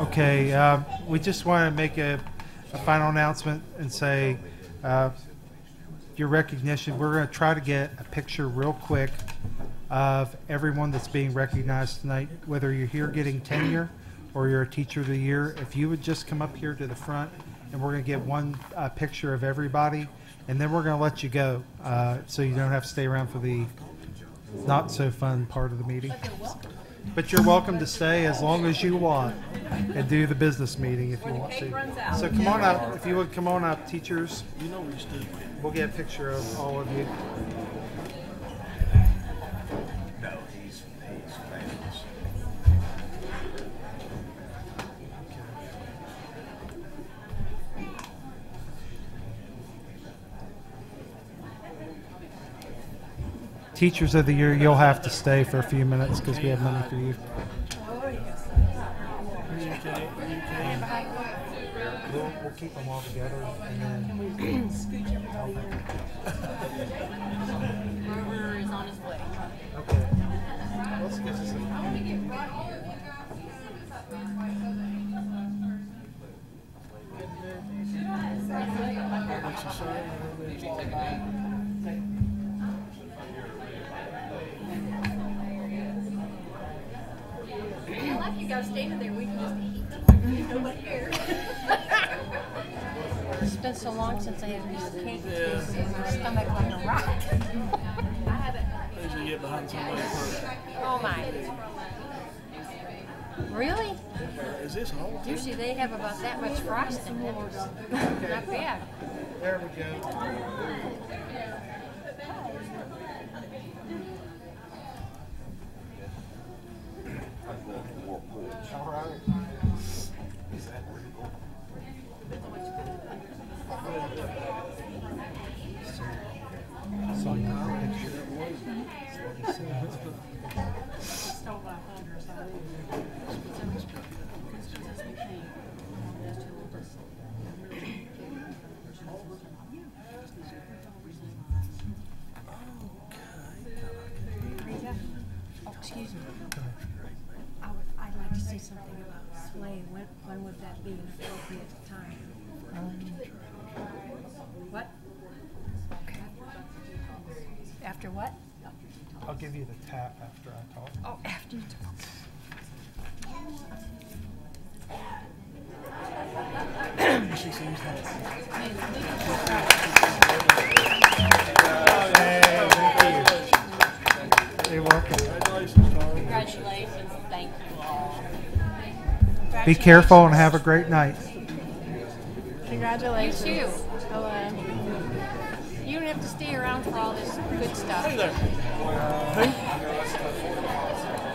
Okay, we just want to make a final announcement and say your recognition. We're going to try to get a picture real quick of everyone that's being recognized tonight, whether you're here getting tenure or you're a teacher of the year. If you would just come up here to the front, and we're going to get one picture of everybody, and then we're going to let you go, so you don't have to stay around for the not so fun part of the meeting. But you're welcome to stay as long as you want and do the business meeting if you want to. So come on up. If you would come on up, teachers. You know we stood. We'll get a picture of all of you. No, he's famous. Teachers of the year, you'll have to stay for a few minutes because we have money for you. We'll keep them all together and then scooch everybody in. Rover is on his way. Okay. Let's get this thing. Like you guys standing there, we can just eat. Nobody cares. It's been so long since I had a piece of cake. It's in my stomach like a rock. I haven't. Usually get behind somebody first. Oh my. Really? Is this whole? Usually they have about that much frosting. Not bad. There we go. All right. So now picture. Oh, excuse me. I'd like to say something about sleighing. When would that be an appropriate time? What? Okay. After what? I'll give you the tap after I talk. Oh, after you talk. She seems happy. You're welcome. Congratulations, Carl. Congratulations. Thank you all. Be careful and have a great night. Congratulations. You too. Hello. You don't have to stay around for all this good stuff. Hey there. Who?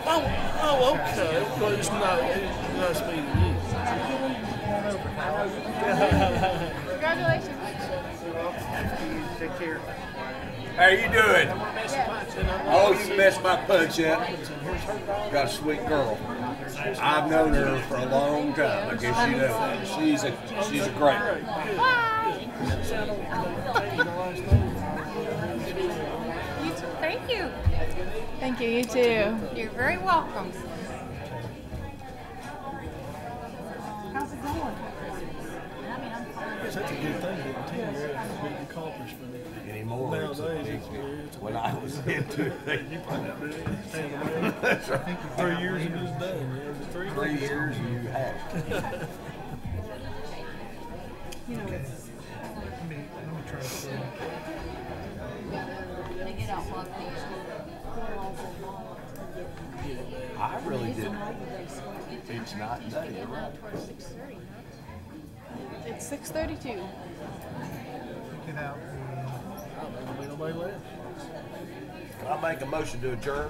Oh, okay. Well, it's nice meeting you. Congratulations. Take care. How you doing? Oh, you messed my punch up. Got a sweet girl. I've known her for a long time. I guess you know. She's a great one. You too. Thank you. Thank you. You too. You're very welcome. How's it going? That's a good thing. Getting tenure is a big accomplishment. Anymore. Nowadays, When I was into it, you probably that's right. 3 years and it's done. 3 years and you have it. You know, Let me try to see. They get out one I really didn't. It's not day, right? it's 6:32. Get out Ain't nobody left. Can I make a motion to adjourn?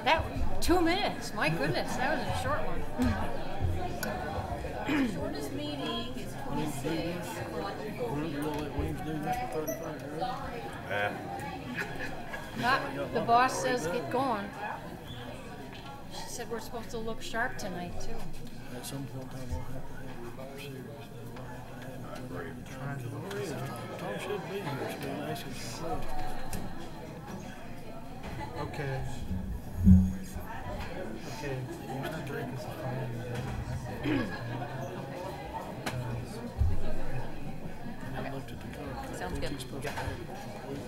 That 2 minutes. My goodness, that was a short one. Shortest meeting is 26. We'll let Williams do this for 35, right? The boss says get going. She said we're supposed to look sharp tonight too. At some point in time, we'll have to have a series. We'll have to have it. Tom should be here. She's been asking some questions. Okay. Okay, water break is a fine day. And I looked at the contract. Sounds I think good. he's supposed to have it complete.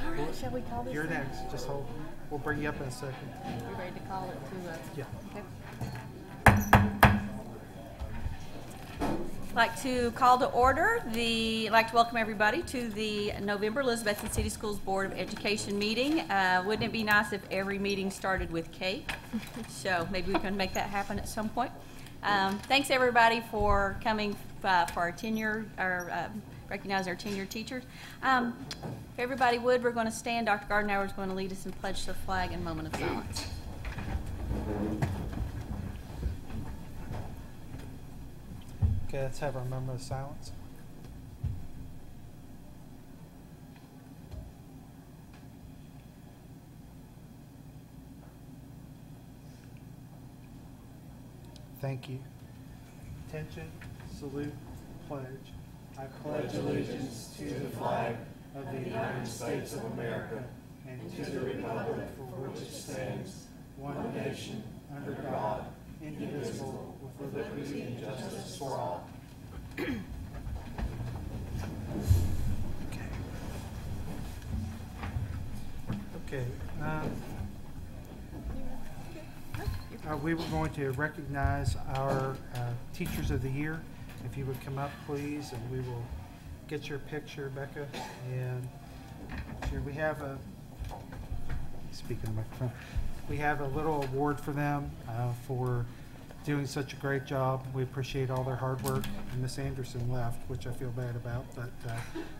All right, shall we call this? You're in? next. Just hold. We'll bring you up in a second. You ready to call it to? Yeah. Okay. I'd like to call to order I'd like to welcome everybody to the November Elizabethton City Schools Board of Education meeting. Wouldn't it be nice if every meeting started with cake? So maybe we can make that happen at some point. Thanks everybody for coming for our recognize our tenured teachers. If everybody would, we're going to stand. Dr. Gardenauer is going to lead us in Pledge to the Flag and moment of silence. Okay, let's have our moment of silence. Thank you. Attention, salute, pledge. I pledge allegiance to the flag of the United States of America and to the republic for which it stands, one nation, under God, indivisible, with liberty and justice for all. Okay. We were going to recognize our Teachers of the Year. If you would come up, please, and we will get your picture, Becca. And here we have speaking of the microphone, we have a little award for them for doing such a great job. We appreciate all their hard work. And Miss Anderson left, which I feel bad about, but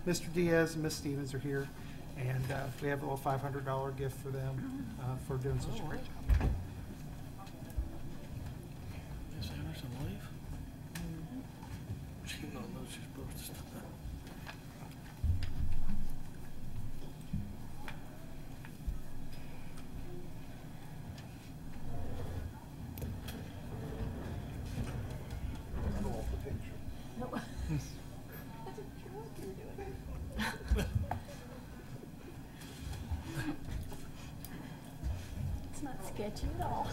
Mr. Diaz and Miss Stevens are here, and we have a little $500 gift for them for doing such a great job. Miss Anderson leave? She don't know she's supposed to stop. It's not sketchy at all.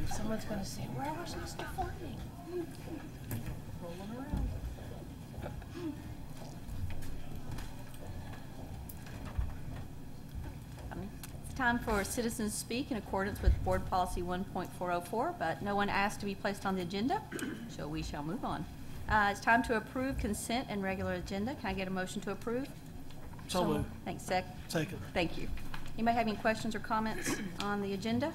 Someone's going to say, where was Mr. Fleming? Rolling around. It's time for citizens speak in accordance with Board Policy 1.404, but no one asked to be placed on the agenda, so we shall move on. It's time to approve consent and regular agenda. Can I get a motion to approve? So moved. Thanks, Second. Thank you. Anybody have any questions or comments on the agenda?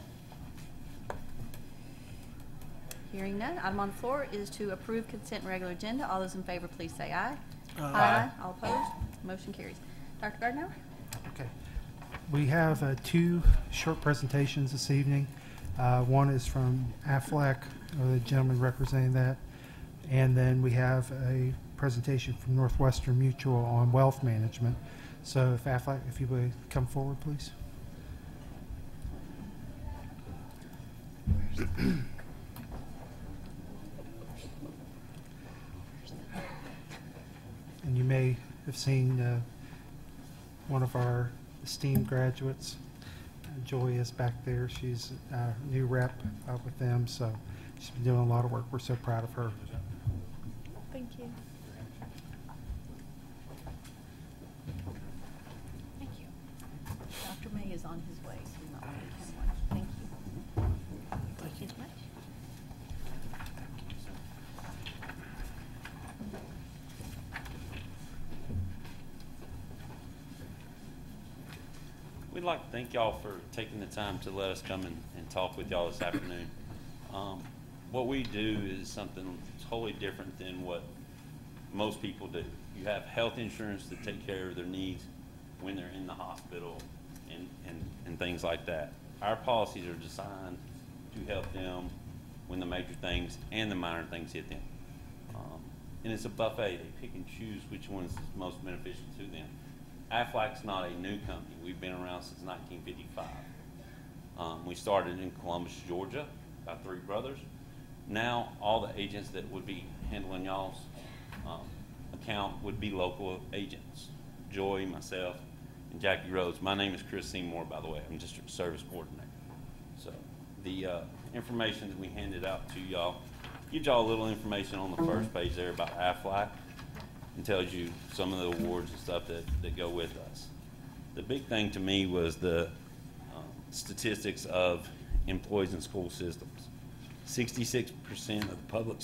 Hearing none, item on the floor is to approve consent and regular agenda. All those in favor, please say aye. Aye. All opposed? Motion carries. Dr. Gardenauer? Okay. We have two short presentations this evening. One is from AFLAC, the gentleman representing that, and then we have a presentation from Northwestern Mutual on wealth management. So if AFLAC, if you would come forward, please. And you may have seen one of our esteemed graduates, Joy, is back there. She's a new rep with them, so she's been doing a lot of work. We're so proud of her. Thank you. Thank you. Dr. May is on his way, so we're not waiting him much. Thank you. Thank you. Thank you much. We'd like to thank y'all for taking the time to let us come and talk with y'all this afternoon. What we do is something totally different than what most people do. You have health insurance to take care of their needs when they're in the hospital and things like that. Our policies are designed to help them when the major things and the minor things hit them. And it's a buffet. They pick and choose which one is most beneficial to them. AFLAC's not a new company. We've been around since 1955. We started in Columbus, Georgia, by three brothers. Now all the agents that would be handling y'all's account would be local agents. Joy, myself, and Jackie Rhodes. My name is Chris Seymour, by the way. I'm District Service Coordinator. So the information that we handed out to y'all gives y'all a little information on the first page there about AFLAC and tells you some of the awards and stuff that go with us. The big thing to me was the statistics of employees in school systems. 66% of the public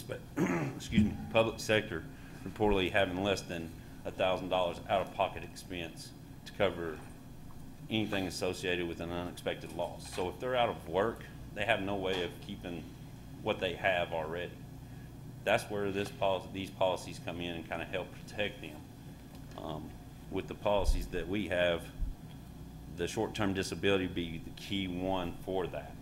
public sector reportedly having less than $1,000 out-of-pocket expense to cover anything associated with an unexpected loss. So if they're out of work, they have no way of keeping what they have already. That's where these policies come in and kind of help protect them. With the policies that we have, the short-term disability be the key one for that.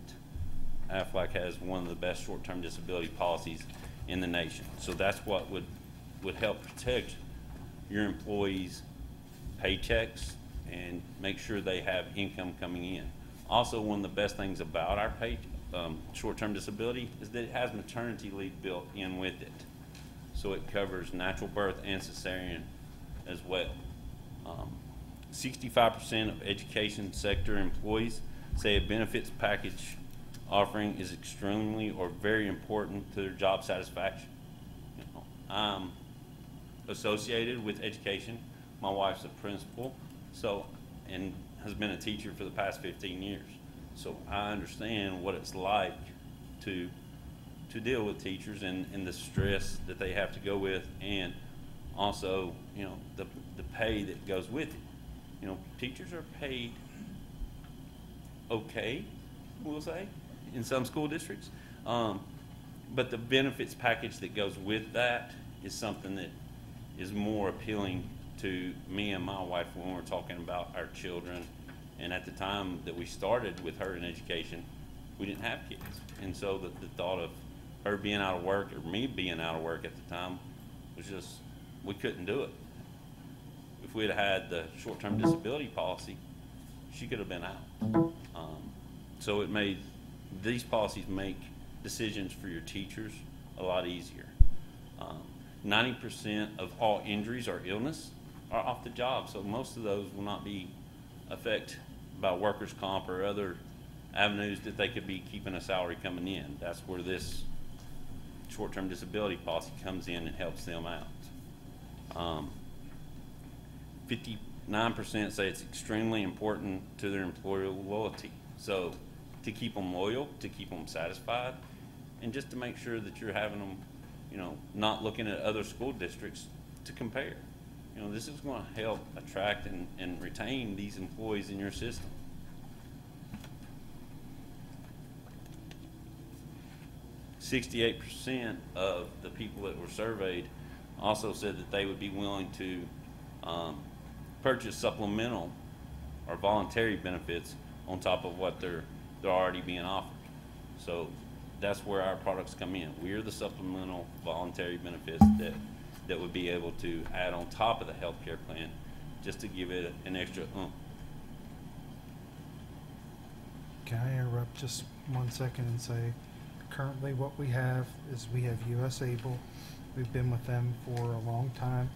AFLAC has one of the best short-term disability policies in the nation. So that's what would help protect your employees' paychecks and make sure they have income coming in. Also, one of the best things about our short-term disability is that it has maternity leave built in with it. So it covers natural birth and cesarean as well. 65% of education sector employees say a benefits package offering is extremely or very important to their job satisfaction. You know, I'm associated with education. My wife's a principal, and has been a teacher for the past 15 years. So I understand what it's like to deal with teachers and the stress that they have to go with, and also, you know, the pay that goes with it. You know, teachers are paid okay, we'll say, in some school districts. But the benefits package that goes with that is something that is more appealing to me and my wife when we're talking about our children. And at the time that we started with her in education, we didn't have kids. And so the thought of her being out of work or me being out of work at the time was just, we couldn't do it. If we had had the short-term disability policy, she could have been out. So these policies make decisions for your teachers a lot easier. 90% of all injuries or illness are off the job, so most of those will not be affected by workers' comp or other avenues that they could be keeping a salary coming in. That's where this short-term disability policy comes in and helps them out. 59% say it's extremely important to their employer loyalty. So to keep them loyal, to keep them satisfied, and just to make sure that you're having them, you know, not looking at other school districts to compare. You know, this is going to help attract and retain these employees in your system. %68 of the people that were surveyed also said that they would be willing to purchase supplemental or voluntary benefits on top of what they're already being offered. So that's where our products come in. We are the supplemental voluntary benefits that would be able to add on top of the health care plan just to give it an extra oomph. Can I interrupt just 1 second and say, currently what we have is we have US Able. We've been with them for a long time.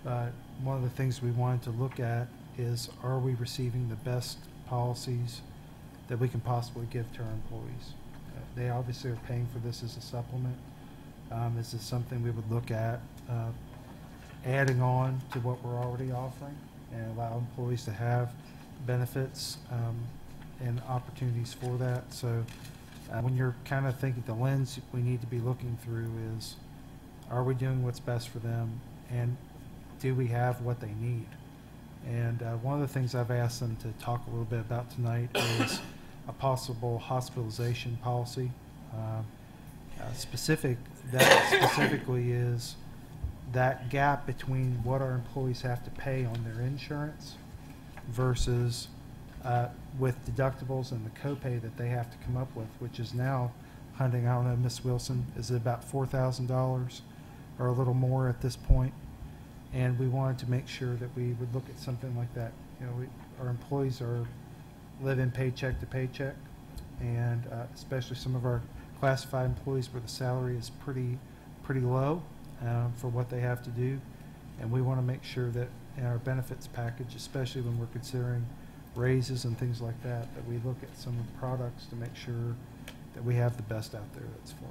But one of the things we wanted to look at is, are we receiving the best policies that we can possibly give to our employees? They obviously are paying for this as a supplement. Is this something we would look at adding on to what we're already offering and allow employees to have benefits and opportunities for that? So when you're kind of thinking, the lens we need to be looking through is, are we doing what's best for them, and do we have what they need? And one of the things I've asked them to talk a little bit about tonight is a possible hospitalization policy. Specifically is that gap between what our employees have to pay on their insurance versus with deductibles and the copay that they have to come up with, which is now hunting, I don't know, Ms. Wilson, is it about $4,000 or a little more at this point? And we wanted to make sure that we would look at something like that. You know, our employees are living paycheck to paycheck, and especially some of our classified employees where the salary is pretty low for what they have to do. And we want to make sure that in our benefits package, especially when we're considering raises and things like that, that we look at some of the products to make sure that we have the best out there that's for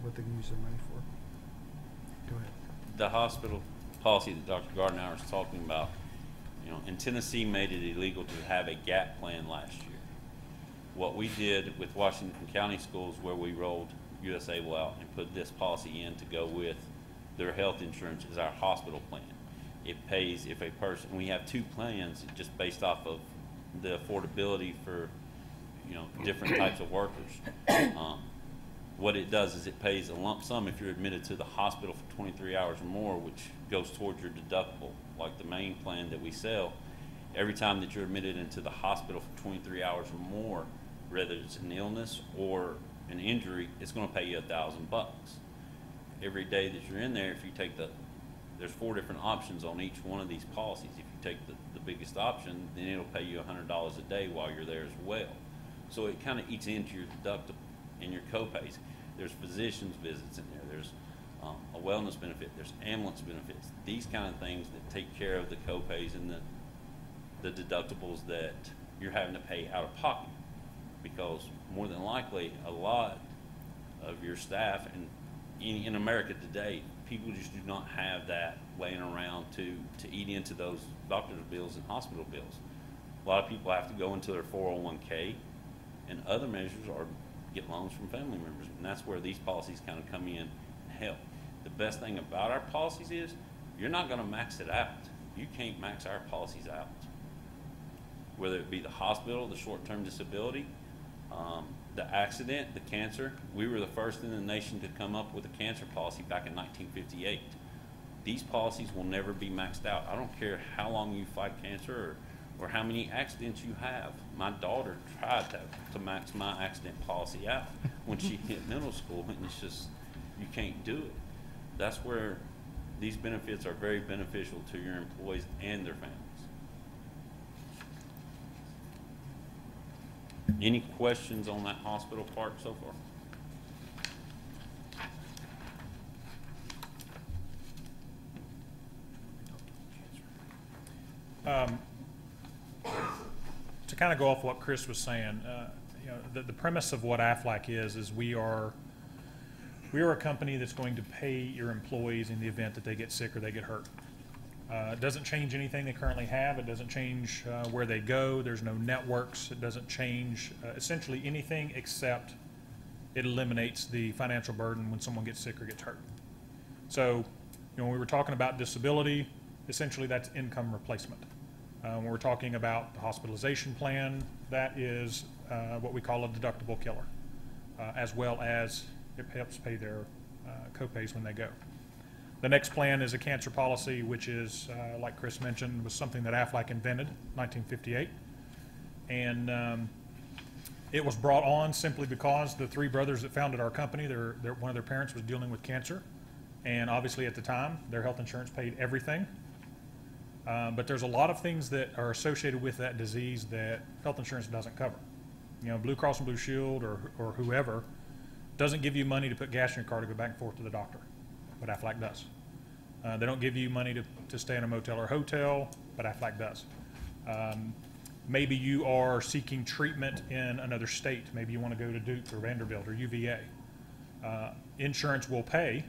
what they can use their money for. Go ahead. The hospital policy that Dr. Gardner was talking about, in Tennessee made it illegal to have a gap plan last year. What we did with Washington County Schools, where we rolled USAble out and put this policy in to go with their health insurance, is our hospital plan. It pays if a person, we have two plans just based off of the affordability for, different types of workers. What it does is it pays a lump sum if you're admitted to the hospital for 23 hours or more, which goes towards your deductible. Like the main plan that we sell, every time that you're admitted into the hospital for 23 hours or more, whether it's an illness or an injury, it's going to pay you $1,000. Every day that you're in there, if you take there's 4 different options on each one of these policies. If you take the biggest option, then it'll pay you $100 a day while you're there as well. So it kind of eats into your deductible and your copays. There's physician's visits in there. There's a wellness benefit. There's ambulance benefits. These kind of things that take care of the copays and the deductibles that you're having to pay out of pocket. Because more than likely, a lot of your staff in America today, people just do not have that laying around to eat into those doctor's bills and hospital bills. A lot of people have to go into their 401k, and other measures are get loans from family members, and that's where these policies kind of come in and help. The best thing about our policies is you're not going to max it out. You can't max our policies out. Whether it be the hospital, the short-term disability, the accident, the cancer. We were the first in the nation to come up with a cancer policy back in 1958. These policies will never be maxed out. I don't care how long you fight cancer or how many accidents you have. My daughter tried to max my accident policy out when she hit middle school, and it's just, you can't do it. That's where these benefits are very beneficial to your employees and their families. Any questions on that hospital part so far? To kind of go off what Chris was saying, the premise of what AFLAC is we are a company that's going to pay your employees in the event that they get sick or they get hurt. It doesn't change anything they currently have. It doesn't change where they go. There's no networks. It doesn't change essentially anything except it eliminates the financial burden when someone gets sick or gets hurt. So, when we were talking about disability, essentially that's income replacement. When we're talking about the hospitalization plan, that is what we call a deductible killer, as well as it helps pay their copays when they go. The next plan is a cancer policy, which is, like Chris mentioned, was something that AFLAC invented in 1958. And it was brought on simply because the 3 brothers that founded our company, one of their parents was dealing with cancer. And obviously at the time, their health insurance paid everything. But there's a lot of things that are associated with that disease that health insurance doesn't cover. Blue Cross and Blue Shield or whoever doesn't give you money to put gas in your car to go back and forth to the doctor, but AFLAC does. They don't give you money to stay in a motel or hotel, but AFLAC does. Maybe you are seeking treatment in another state. Maybe you want to go to Duke or Vanderbilt or UVA. Insurance will pay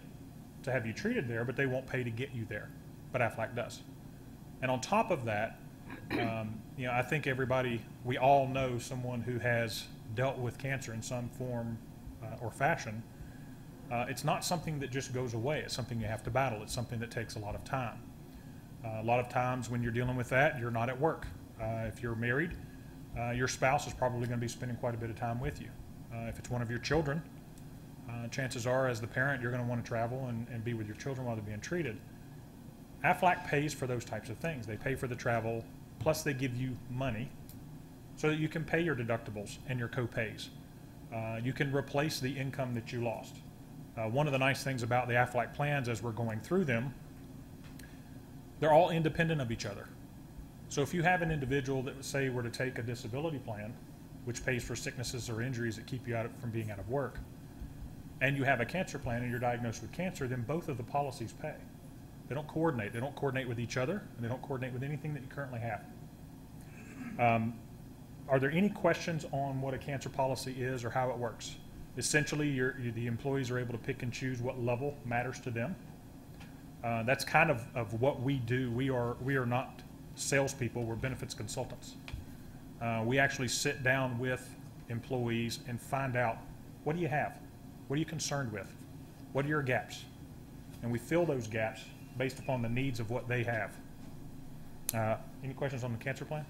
to have you treated there, but they won't pay to get you there, but AFLAC does. And on top of that, I think we all know someone who has dealt with cancer in some form or fashion. It's not something that just goes away. It's something you have to battle. It's something that takes a lot of time. A lot of times when you're dealing with that, you're not at work. If you're married, your spouse is probably going to be spending quite a bit of time with you. If it's one of your children, chances are as the parent, you're going to want to travel and be with your children while they're being treated. AFLAC pays for those types of things. They pay for the travel, plus they give you money so that you can pay your deductibles and your co-pays. You can replace the income that you lost. One of the nice things about the AFLAC plans as we're going through them, they're all independent of each other. So if you have an individual that, say, were to take a disability plan, which pays for sicknesses or injuries that keep you from being out of work, and you have a cancer plan and you're diagnosed with cancer, then both of the policies pay. They don't coordinate. They don't coordinate with each other, and they don't coordinate with anything that you currently have. Are there any questions on what a cancer policy is or how it works? Essentially, the employees are able to pick and choose what level matters to them. That's kind of what we do. We are not salespeople. We're benefits consultants. We actually sit down with employees and find out, what do you have? What are you concerned with? What are your gaps? And we fill those gaps based upon the needs of what they have. Any questions on the cancer plan?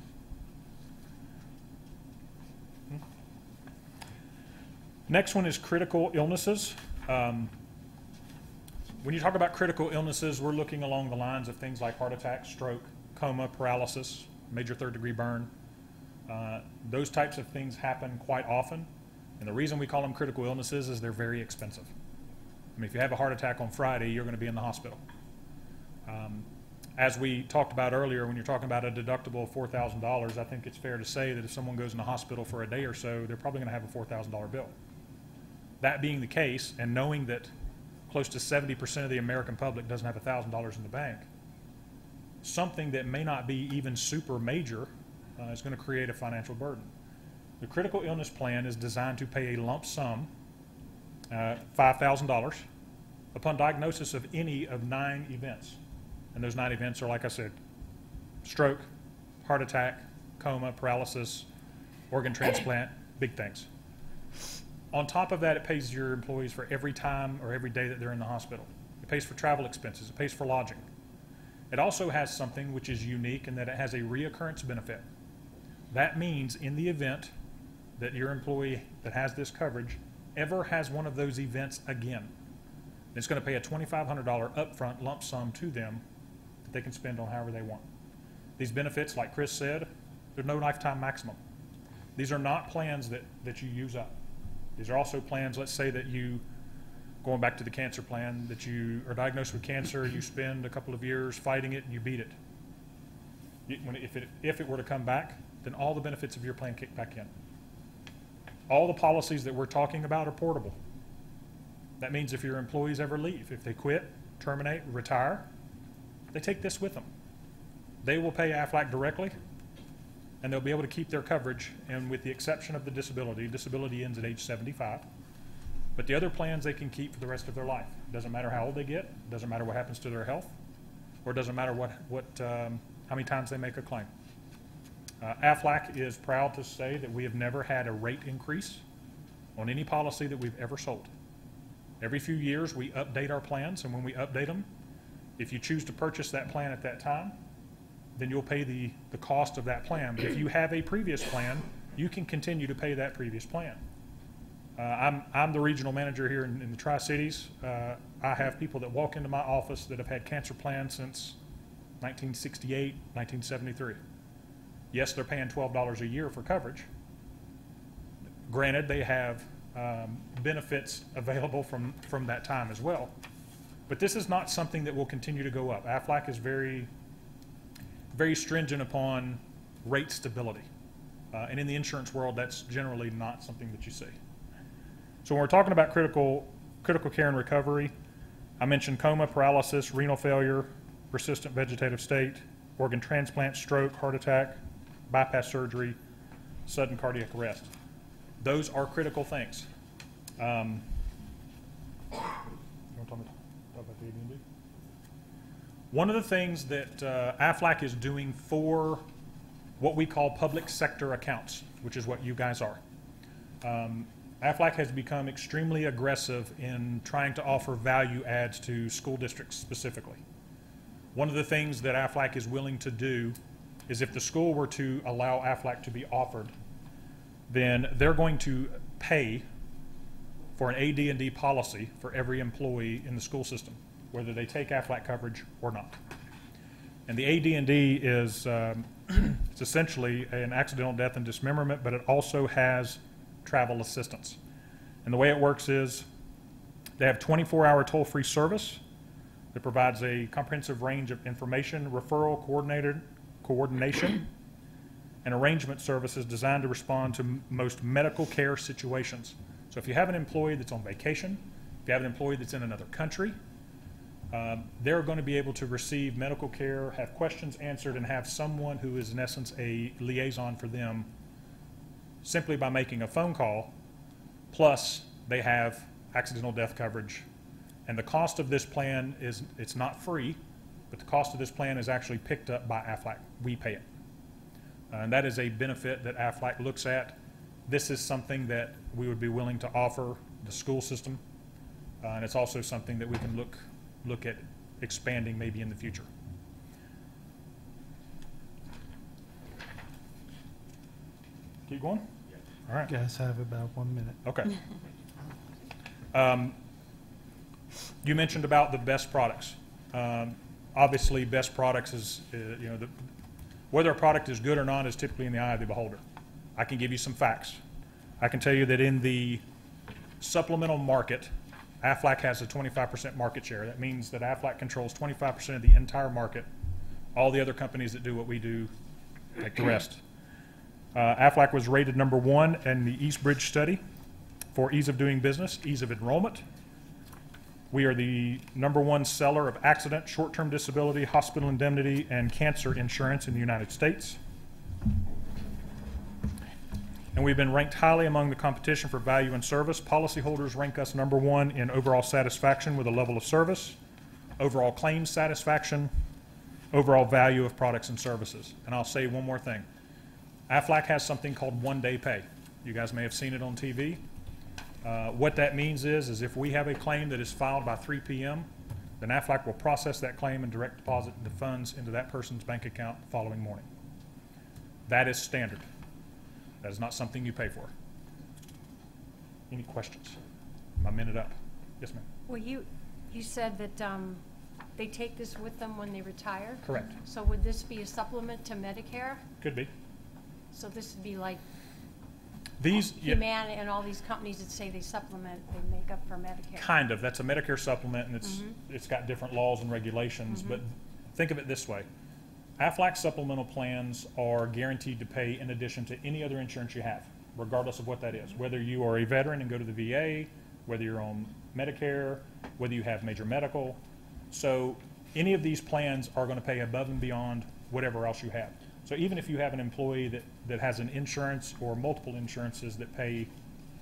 Next one is critical illnesses. When you talk about critical illnesses, we're looking along the lines of things like heart attack, stroke, coma, paralysis, major third-degree burn. Those types of things happen quite often. And the reason we call them critical illnesses is they're very expensive. I mean, if you have a heart attack on Friday, you're going to be in the hospital. As we talked about earlier, when you're talking about a deductible of $4,000, I think it's fair to say that if someone goes in the hospital for a day or so, they're probably going to have a $4,000 bill. That being the case, and knowing that close to 70% of the American public doesn't have $1,000 in the bank, something that may not be even super major is going to create a financial burden. The critical illness plan is designed to pay a lump sum, $5,000, upon diagnosis of any of 9 events. And those 9 events are, like I said, stroke, heart attack, coma, paralysis, organ transplant, big things. On top of that, it pays your employees for every time or every day that they're in the hospital. It pays for travel expenses. It pays for lodging. It also has something which is unique in that it has a reoccurrence benefit. That means in the event that your employee that has this coverage ever has one of those events again, it's going to pay a $2,500 upfront lump sum to them that they can spend on however they want. These benefits, like Chris said, there's no lifetime maximum. These are not plans that you use up. These are also plans, let's say that you, going back to the cancer plan, that you are diagnosed with cancer, you spend a couple of years fighting it and you beat it. If it were to come back, then all the benefits of your plan kick back in. All the policies that we're talking about are portable. That means if your employees ever leave, if they quit, terminate, retire, they take this with them. They will pay Aflac directly, and they'll be able to keep their coverage, and with the exception of the disability ends at age 75. But the other plans they can keep for the rest of their life. It doesn't matter how old they get, it doesn't matter what happens to their health, or it doesn't matter how many times they make a claim. Aflac is proud to say that we have never had a rate increase on any policy that we've ever sold. Every few years we update our plans, and when we update them, if you choose to purchase that plan at that time, then you'll pay the cost of that plan. But if you have a previous plan, you can continue to pay that previous plan. I'm the regional manager here in the Tri-Cities. I have people that walk into my office that have had cancer plans since 1968, 1973. Yes, they're paying $12 a year for coverage. Granted, they have benefits available from that time as well. But this is not something that will continue to go up. Aflac is very, very stringent upon rate stability. And in the insurance world, that's generally not something that you see. So when we're talking about critical care and recovery, I mentioned coma, paralysis, renal failure, persistent vegetative state, organ transplant, stroke, heart attack, bypass surgery, sudden cardiac arrest. Those are critical things. You want to talk about the AD&D? One of the things that Aflac is doing for what we call public sector accounts, which is what you guys are. Aflac has become extremely aggressive in trying to offer value adds to school districts specifically. One of the things that Aflac is willing to do is if the school were to allow Aflac to be offered, then they're going to pay for an AD&D policy for every employee in the school system, whether they take Aflac coverage or not. And the AD&D is it's essentially an accidental death and dismemberment, but it also has travel assistance. And the way it works is they have 24-hour toll-free service that provides a comprehensive range of information, referral, coordination, and arrangement services designed to respond to most medical care situations. So if you have an employee that's on vacation, if you have an employee that's in another country, they're going to be able to receive medical care, have questions answered, and have someone who is in essence a liaison for them simply by making a phone call. Plus, they have accidental death coverage. And the cost of this plan is, it's not free, but the cost of this plan is actually picked up by AFLAC. We pay it. And that is a benefit that AFLAC looks at. This is something that we would be willing to offer the school system. And it's also something that we can look at expanding maybe in the future. Keep going? All right. You guys have about 1 minute. Okay. You mentioned about the best products. Obviously, best products is, whether a product is good or not is typically in the eye of the beholder. I can give you some facts. I can tell you that in the supplemental market, AFLAC has a 25% market share. That means that AFLAC controls 25% of the entire market. All the other companies that do what we do take the rest. AFLAC was rated #1 in the East Bridge study for ease of doing business, ease of enrollment. We are the #1 seller of accident, short-term disability, hospital indemnity, and cancer insurance in the United States. And we've been ranked highly among the competition for value and service. Policyholders rank us #1 in overall satisfaction with a level of service, overall claims satisfaction, overall value of products and services. And I'll say one more thing. AFLAC has something called one-day pay. You guys may have seen it on TV. What that means is if we have a claim that is filed by 3 p.m., then AFLAC will process that claim and direct deposit the funds into that person's bank account the following morning. That is standard. That is not something you pay for. Any questions? My minute up. Yes, ma'am. Well, you said that they take this with them when they retire? Correct. So would this be a supplement to Medicare? Could be. So this would be like These, Humana and all these companies that say they supplement, they make up for Medicare. kind of. That's a Medicare supplement, and it's got different laws and regulations. But think of it this way. AFLAC supplemental plans are guaranteed to pay in addition to any other insurance you have, regardless of what that is. Whether you are a veteran and go to the VA, whether you're on Medicare, whether you have major medical. So any of these plans are going to pay above and beyond whatever else you have. So even if you have an employee that has an insurance or multiple insurances that pay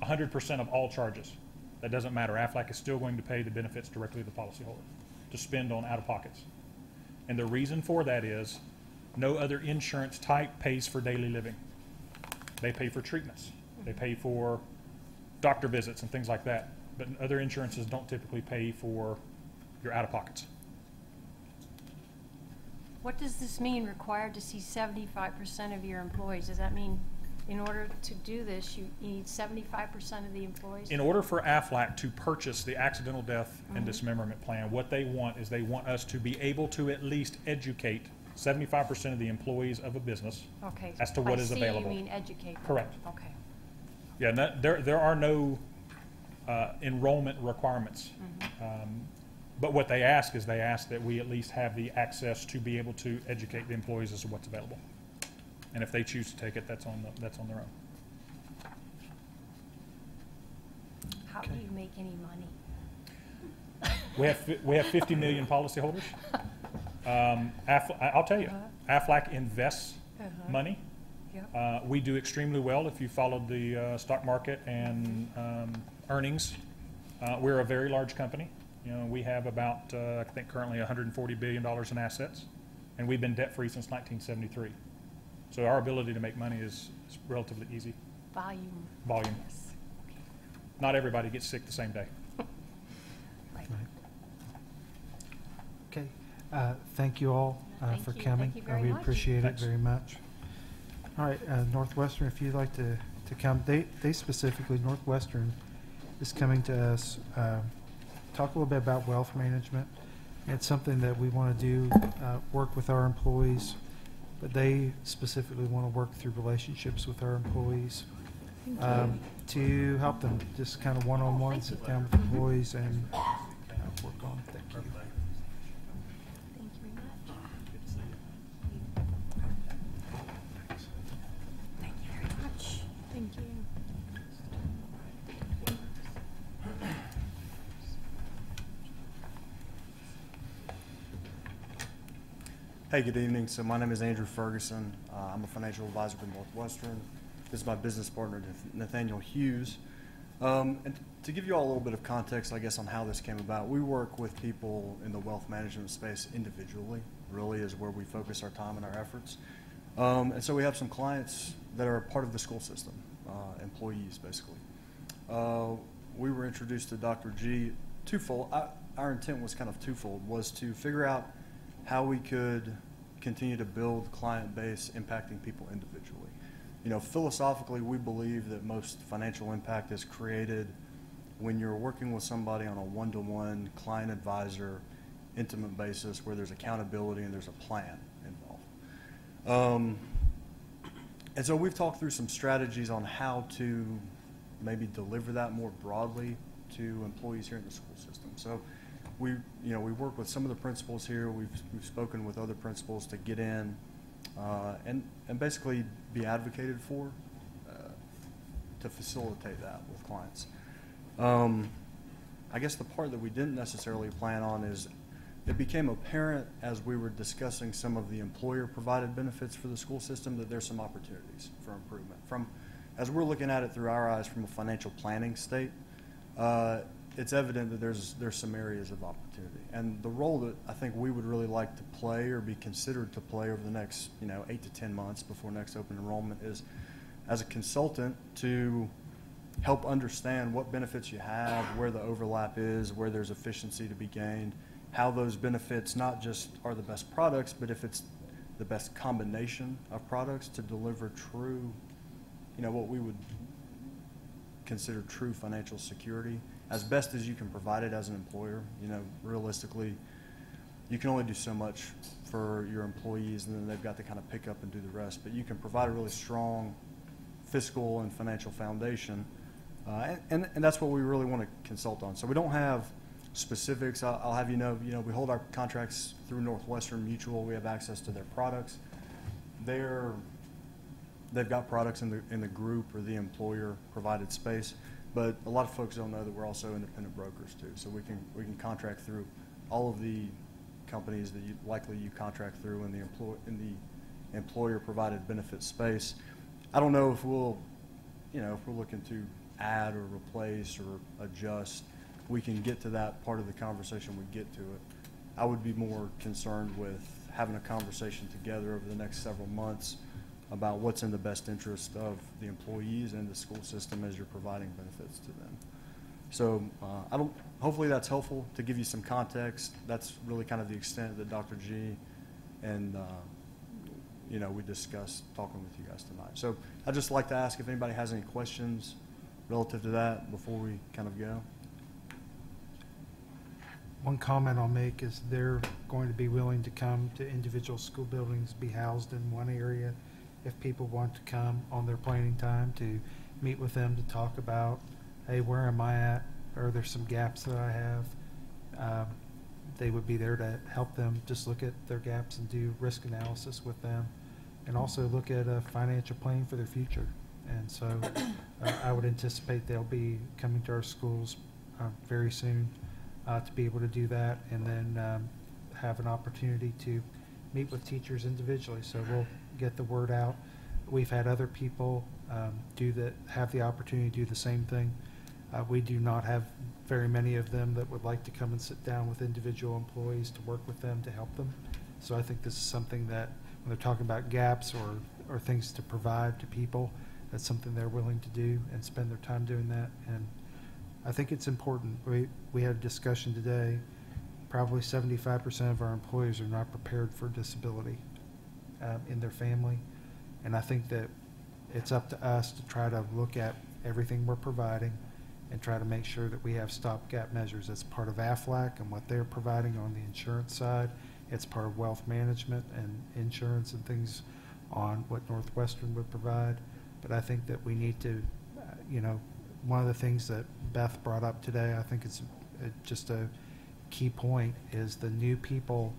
100% of all charges, that doesn't matter. AFLAC is still going to pay the benefits directly to the policyholder to spend on out-of-pockets. And the reason for that is no other insurance type pays for daily living. They pay for treatments. They pay for doctor visits and things like that. But other insurances don't typically pay for your out-of-pockets. What does this mean, required to see 75% of your employees? Does that mean in order to do this, you need 75% of the employees? In order for AFLAC to purchase the accidental death and dismemberment plan, what they want is they want us to be able to at least educate 75% of the employees of a business Okay. as to what By is see, available. you mean educate them. Correct. Okay. Yeah, there are no enrollment requirements. But what they ask is they ask that we at least have the access to be able to educate the employees as to what's available. And if they choose to take it, that's on their own. How do you make any money? We have 50 million policyholders. I'll tell you, AFLAC invests money. Yep. We do extremely well if you followed the stock market and earnings. We're a very large company. You know, we have about, I think currently $140 billion in assets, and we've been debt-free since 1973. So our ability to make money is relatively easy. Volume. Volume. Yes. Okay. Not everybody gets sick the same day. Right. Okay. Thank you all Thank for you. coming. Thank you very We much. appreciate Thanks. it very much. All right, Northwestern, if you'd like to come, they specifically, Northwestern is coming to us, talk a little bit about wealth management. It's something that we want to do, work with our employees, but they specifically want to work through relationships with our employees to help them just kind of one-on-one, sit down with employees and work on. Thank you. Thank you very much. Thank you very much. Thank you. Hey, good evening. So my name is Andrew Ferguson. I'm a financial advisor with Northwestern. This is my business partner, Nathaniel Hughes. And to give you all a little bit of context, I guess, on how this came about, we work with people in the wealth management space individually, really is where we focus our time and our efforts. And so we have some clients that are a part of the school system, employees, basically. We were introduced to Dr. G twofold. Our intent was kind of twofold, was to figure out how we could continue to build client base impacting people individually. You know, philosophically, we believe that most financial impact is created when you're working with somebody on a one-to-one client advisor intimate basis where there's accountability and there's a plan involved. And so we've talked through some strategies on how to maybe deliver that more broadly to employees here in the school system. So we work with some of the principals here. We've spoken with other principals to get in and basically be advocated for to facilitate that with clients. I guess the part that we didn't necessarily plan on is it became apparent as we were discussing some of the employer-provided benefits for the school system that there's some opportunities for improvement. As we're looking at it through our eyes from a financial planning state, it's evident that there's some areas of opportunity. And the role that I think we would really like to play or be considered to play over the next 8 to 10 months before next open enrollment is as a consultant to help understand what benefits you have, where the overlap is, where there's efficiency to be gained, how those benefits not just are the best products, but if it's the best combination of products to deliver true, what we would consider true financial security as best as you can provide it as an employer. Realistically, you can only do so much for your employees, and then they've got to kind of pick up and do the rest. But you can provide a really strong fiscal and financial foundation, and that's what we really want to consult on. So we don't have specifics. I'll have you know, we hold our contracts through Northwestern Mutual. We have access to their products. They've got products in the group or the employer provided space, but a lot of folks don't know that we're also independent brokers too. So we can contract through all of the companies that you contract through in the employer provided benefit space. I don't know if we'll, if we're looking to add or replace or adjust. We can get to that part of the conversation we get to it. I would be more concerned with having a conversation together over the next several months about what's in the best interest of the employees and the school system as you're providing benefits to them. So hopefully that's helpful to give you some context. That's really kind of the extent that Dr. G and we discussed talking with you guys tonight. So I'd just like to ask if anybody has any questions relative to that before we kind of go. One comment I'll make is they're going to be willing to come to individual school buildings, be housed in one area if people want to come on their planning time to meet with them to talk about, hey, where am I at? Are there some gaps that I have? They would be there to help them just look at their gaps and do risk analysis with them, and also look at a financial plan for their future. And so I would anticipate they'll be coming to our schools very soon to be able to do that, and then have an opportunity to meet with teachers individually. So we'll get the word out. We've had other people have the opportunity to do the same thing. We do not have very many of them that would like to come and sit down with individual employees to work with them to help them. So I think this is something that when they're talking about gaps or things to provide to people, that's something they're willing to do and spend their time doing that. And I think it's important. We had a discussion today. Probably 75% of our employees are not prepared for disability in their family. And I think that it's up to us to try to look at everything we're providing and try to make sure that we have stopgap measures. That's part of AFLAC and what they're providing on the insurance side. It's part of wealth management and insurance and things on what Northwestern would provide. But I think that we need to, one of the things that Beth brought up today, I think it's just a key point, is the new people.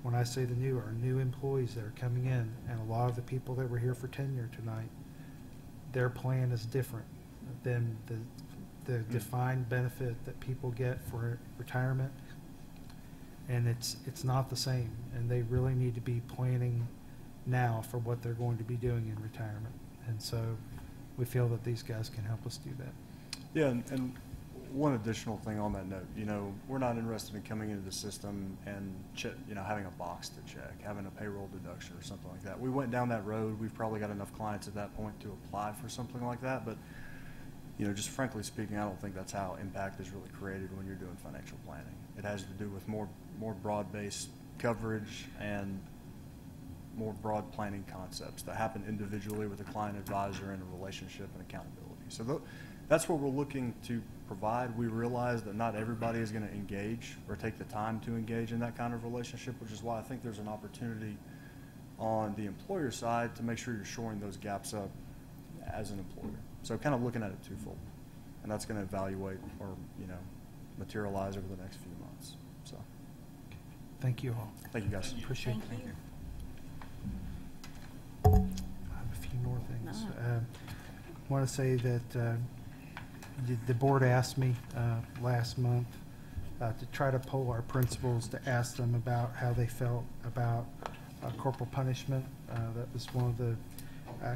When I say the new, are new employees that are coming in, and a lot of the people that were here for tenure tonight, their plan is different than the defined benefit that people get for retirement. and it's not the same, and they really need to be planning now for what they're going to be doing in retirement. And so we feel that these guys can help us do that. Yeah, and one additional thing on that note, we're not interested in coming into the system and having a box to check, having a payroll deduction or something like that. We went down that road. We've probably got enough clients at that point to apply for something like that, but just frankly speaking, I don't think that's how impact is really created when you're doing financial planning. It has to do with more broad-based coverage and more broad planning concepts that happen individually with a client advisor and a relationship and accountability. So that's what we're looking to provide. We realize that not everybody is going to engage or take the time to engage in that kind of relationship, which is why I think there's an opportunity on the employer side to make sure you're shoring those gaps up as an employer. So kind of looking at it twofold, and that's going to evaluate or materialize over the next few months. So Thank you all. thank you guys. Appreciate Thank it. you. I have a few more things. No. I want to say that the board asked me last month to try to poll our principals to ask them about how they felt about corporal punishment. That was one of the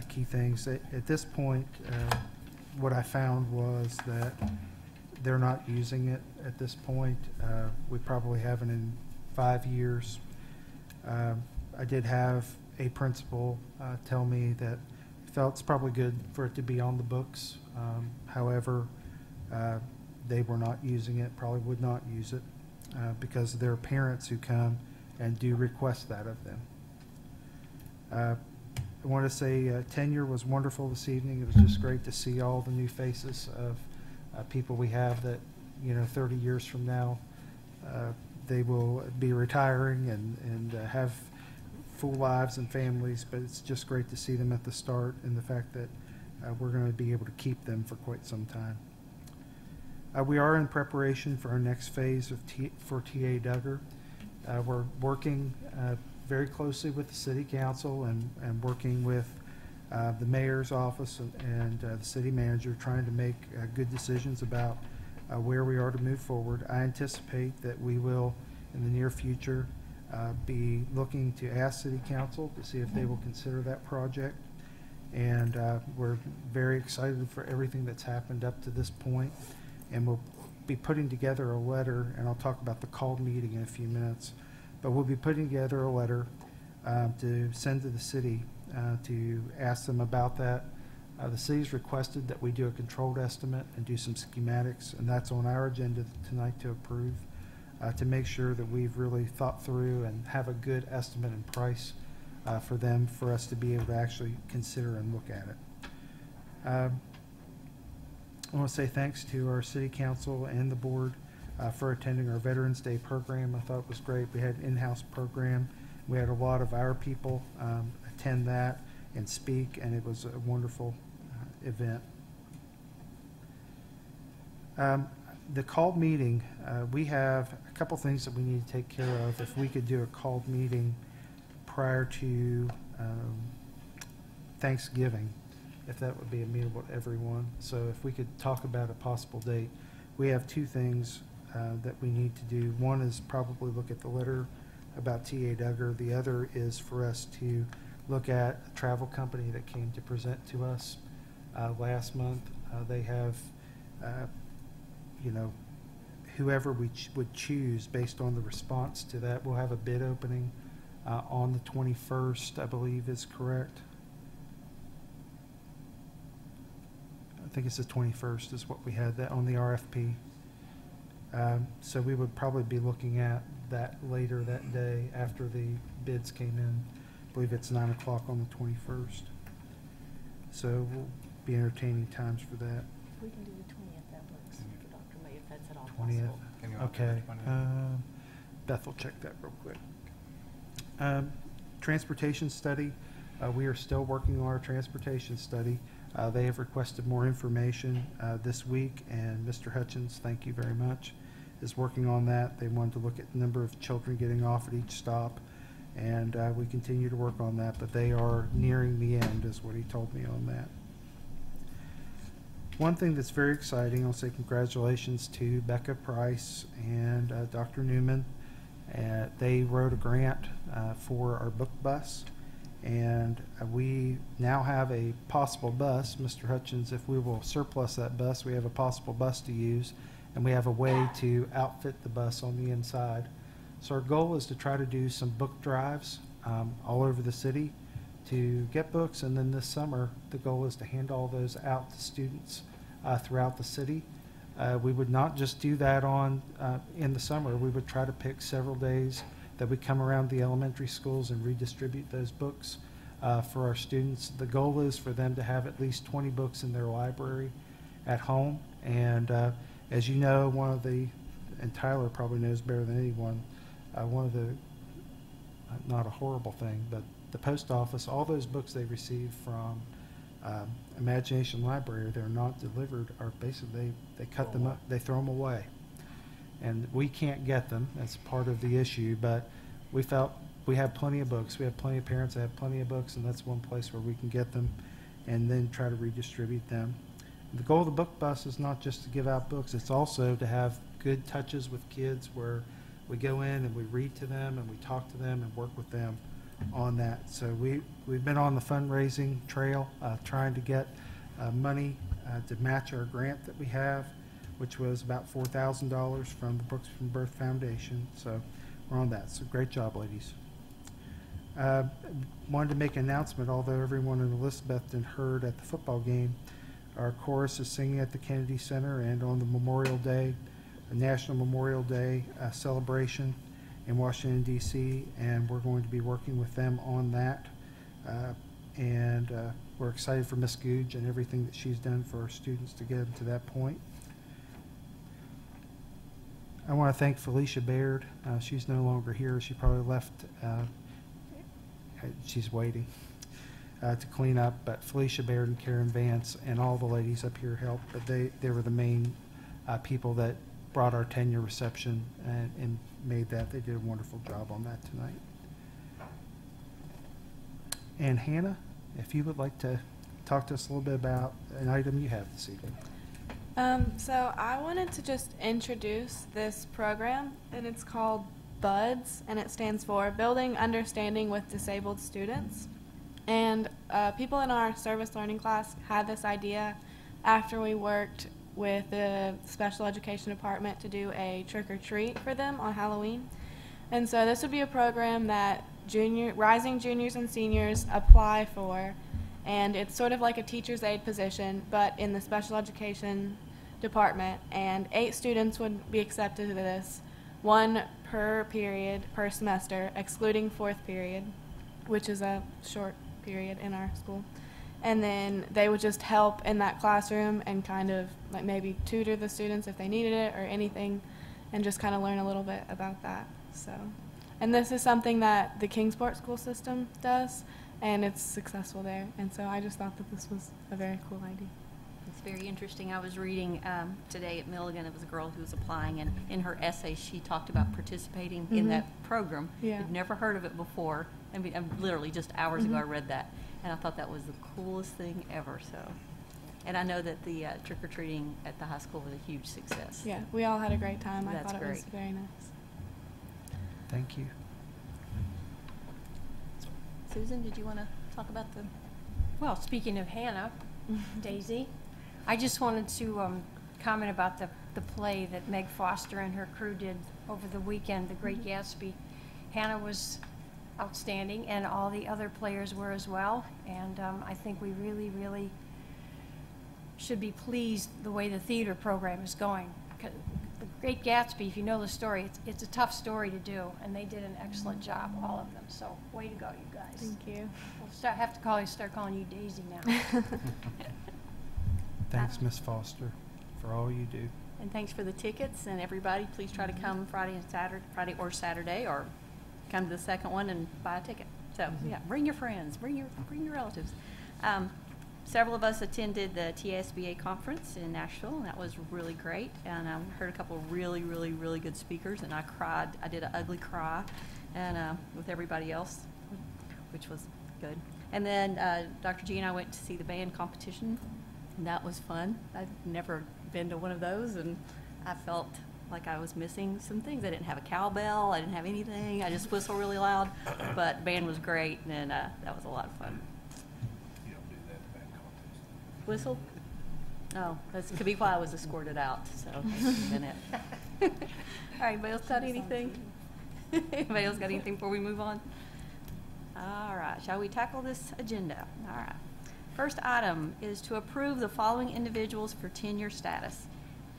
key things. At this point, what I found was that they're not using it at this point. We probably haven't in 5 years. I did have a principal tell me that he felt it's probably good for it to be on the books. However, they were not using it, probably would not use it because there are parents who come and do request that of them. I want to say tenure was wonderful this evening. It was just great to see all the new faces of people we have that, 30 years from now, they will be retiring and have full lives and families, but it's just great to see them at the start and the fact that we're going to be able to keep them for quite some time. We are in preparation for our next phase for TA Duggar. We're working very closely with the City Council and working with the Mayor's office and the City Manager, trying to make good decisions about where we are to move forward. I anticipate that we will, in the near future, be looking to ask City Council to see if they will consider that project. And we're very excited for everything that's happened up to this point. And we'll be putting together a letter, and I'll talk about the called meeting in a few minutes, but we'll be putting together a letter to send to the city to ask them about that. The city's requested that we do a controlled estimate and do some schematics, and that's on our agenda tonight to approve, to make sure that we've really thought through and have a good estimate and price for us to be able to actually consider and look at it. I want to say thanks to our City Council and the board for attending our Veterans Day program. I thought it was great. We had an in-house program. We had a lot of our people attend that and speak, and it was a wonderful event. The called meeting, we have a couple things that we need to take care of. If we could do a called meeting prior to Thanksgiving, if that would be amenable to everyone. So if we could talk about a possible date. We have two things that we need to do. One is probably look at the letter about TA Duggar. The other is for us to look at a travel company that came to present to us last month. They have, whoever we would choose based on the response to that. We'll have a bid opening on the 21st, I believe is correct. I think it's the 21st is what we had that on the RFP. So we would probably be looking at that later that day after the bids came in. I believe it's 9 o'clock on the 21st. So we'll be entertaining times for that. If we can do the 20th, that works for Dr. May, if that's at all 20th. possible. Okay. Beth will check that real quick. Transportation study. We are still working on our transportation study. They have requested more information this week, and Mr. Hutchins, thank you very much, is working on that. They wanted to look at the number of children getting off at each stop, and we continue to work on that, but they are nearing the end is what he told me on that. One thing that's very exciting, I'll say congratulations to Becca Price and Dr. Newman They wrote a grant for our book bus, and we now have a possible bus. Mr. Hutchins, if we will surplus that bus, we have a possible bus to use, and we have a way to outfit the bus on the inside. So our goal is to try to do some book drives all over the city to get books, and then this summer the goal is to hand all those out to students throughout the city. We would not just do that in the summer. We would try to pick several days that we come around the elementary schools and redistribute those books for our students. The goal is for them to have at least 20 books in their library at home. And as you know, and Tyler probably knows better than anyone, one of the, not a horrible thing, but the post office, all those books they receive from Imagination Library, they're not delivered, or basically they cut them up, they throw them away. And we can't get them. That's part of the issue, but we felt we have plenty of books. We have plenty of parents that have plenty of books, and that's one place where we can get them and then try to redistribute them. The goal of the book bus is not just to give out books, it's also to have good touches with kids where we go in and we read to them and we talk to them and work with them on that. So we've been on the fundraising trail trying to get money to match our grant that we have, which was about $4,000 from the Books from Birth Foundation. So we're on that. So great job, ladies. Wanted to make an announcement, although everyone in Elizabethton heard at the football game, our chorus is singing at the Kennedy Center, and on the Memorial Day, the National Memorial Day celebration in Washington, D.C., and we're going to be working with them on that. We're excited for Miss Googe and everything that she's done for our students to get them to that point. I want to thank Felicia Baird. She's no longer here. She probably left. She's waiting to clean up. But Felicia Baird and Karen Vance and all the ladies up here helped. But they were the main people that brought our tenure reception and made that. They did a wonderful job on that tonight. And Hannah, if you would like to talk to us a little bit about an item you have this evening. So I wanted to just introduce this program, and it's called BUDS, and it stands for Building Understanding with Disabled Students. And people in our service learning class had this idea after we worked with the special education department to do a trick-or-treat for them on Halloween. And so this would be a program that rising juniors and seniors apply for, and it's sort of like a teacher's aide position, but in the special education department, and 8 students would be accepted to this, 1 per period per semester, excluding 4th period, which is a short period in our school. And then they would just help in that classroom and kind of like maybe tutor the students if they needed it or anything, and just kind of learn a little bit about that. So, and this is something that the Kingsport school system does, and it's successful there. And so I just thought that this was a very cool idea. It's very interesting. I was reading today at Milligan. It was a girl who was applying, and in her essay she talked about participating in that program. Yeah. I'd never heard of it before. I mean, literally just hours ago I read that, and I thought that was the coolest thing ever. So, and I know that the trick-or-treating at the high school was a huge success. Yeah, we all had a great time. I That's thought it was great. very nice. Thank you. Susan, did you want to talk about the? Well, speaking of Hannah, Daisy, I just wanted to comment about the play that Meg Foster and her crew did over the weekend, The Great Gatsby. Hannah was outstanding, and all the other players were as well. And I think we really, really should be pleased the way the theater program is going. The Great Gatsby, if you know the story, it's a tough story to do, and they did an excellent job, all of them. So, way to go, you guys. Thank you. We'll have to start calling you Daisy now. Thanks, Miss Foster, for all you do. And thanks for the tickets, and everybody, please try to come Friday or Saturday, or come to the second one and buy a ticket. So yeah, bring your friends, bring your relatives. Several of us attended the TSBA conference in Nashville, and that was really great. And I heard a couple of really, really, really good speakers, and I cried. I did an ugly cry, and with everybody else, which was good. And then Dr. G and I went to see the band competition, and that was fun. I've never been to one of those, and I felt like I was missing some things. I didn't have a cowbell. I didn't have anything. I just whistle really loud. But the band was great, and that was a lot of fun. You don't do that in band contests. Whistle? No, that could be why I was escorted out. So that's been it. All right, anybody else got anything? Anybody else got anything before we move on? All right, shall we tackle this agenda? All right. First item is to approve the following individuals for tenure status: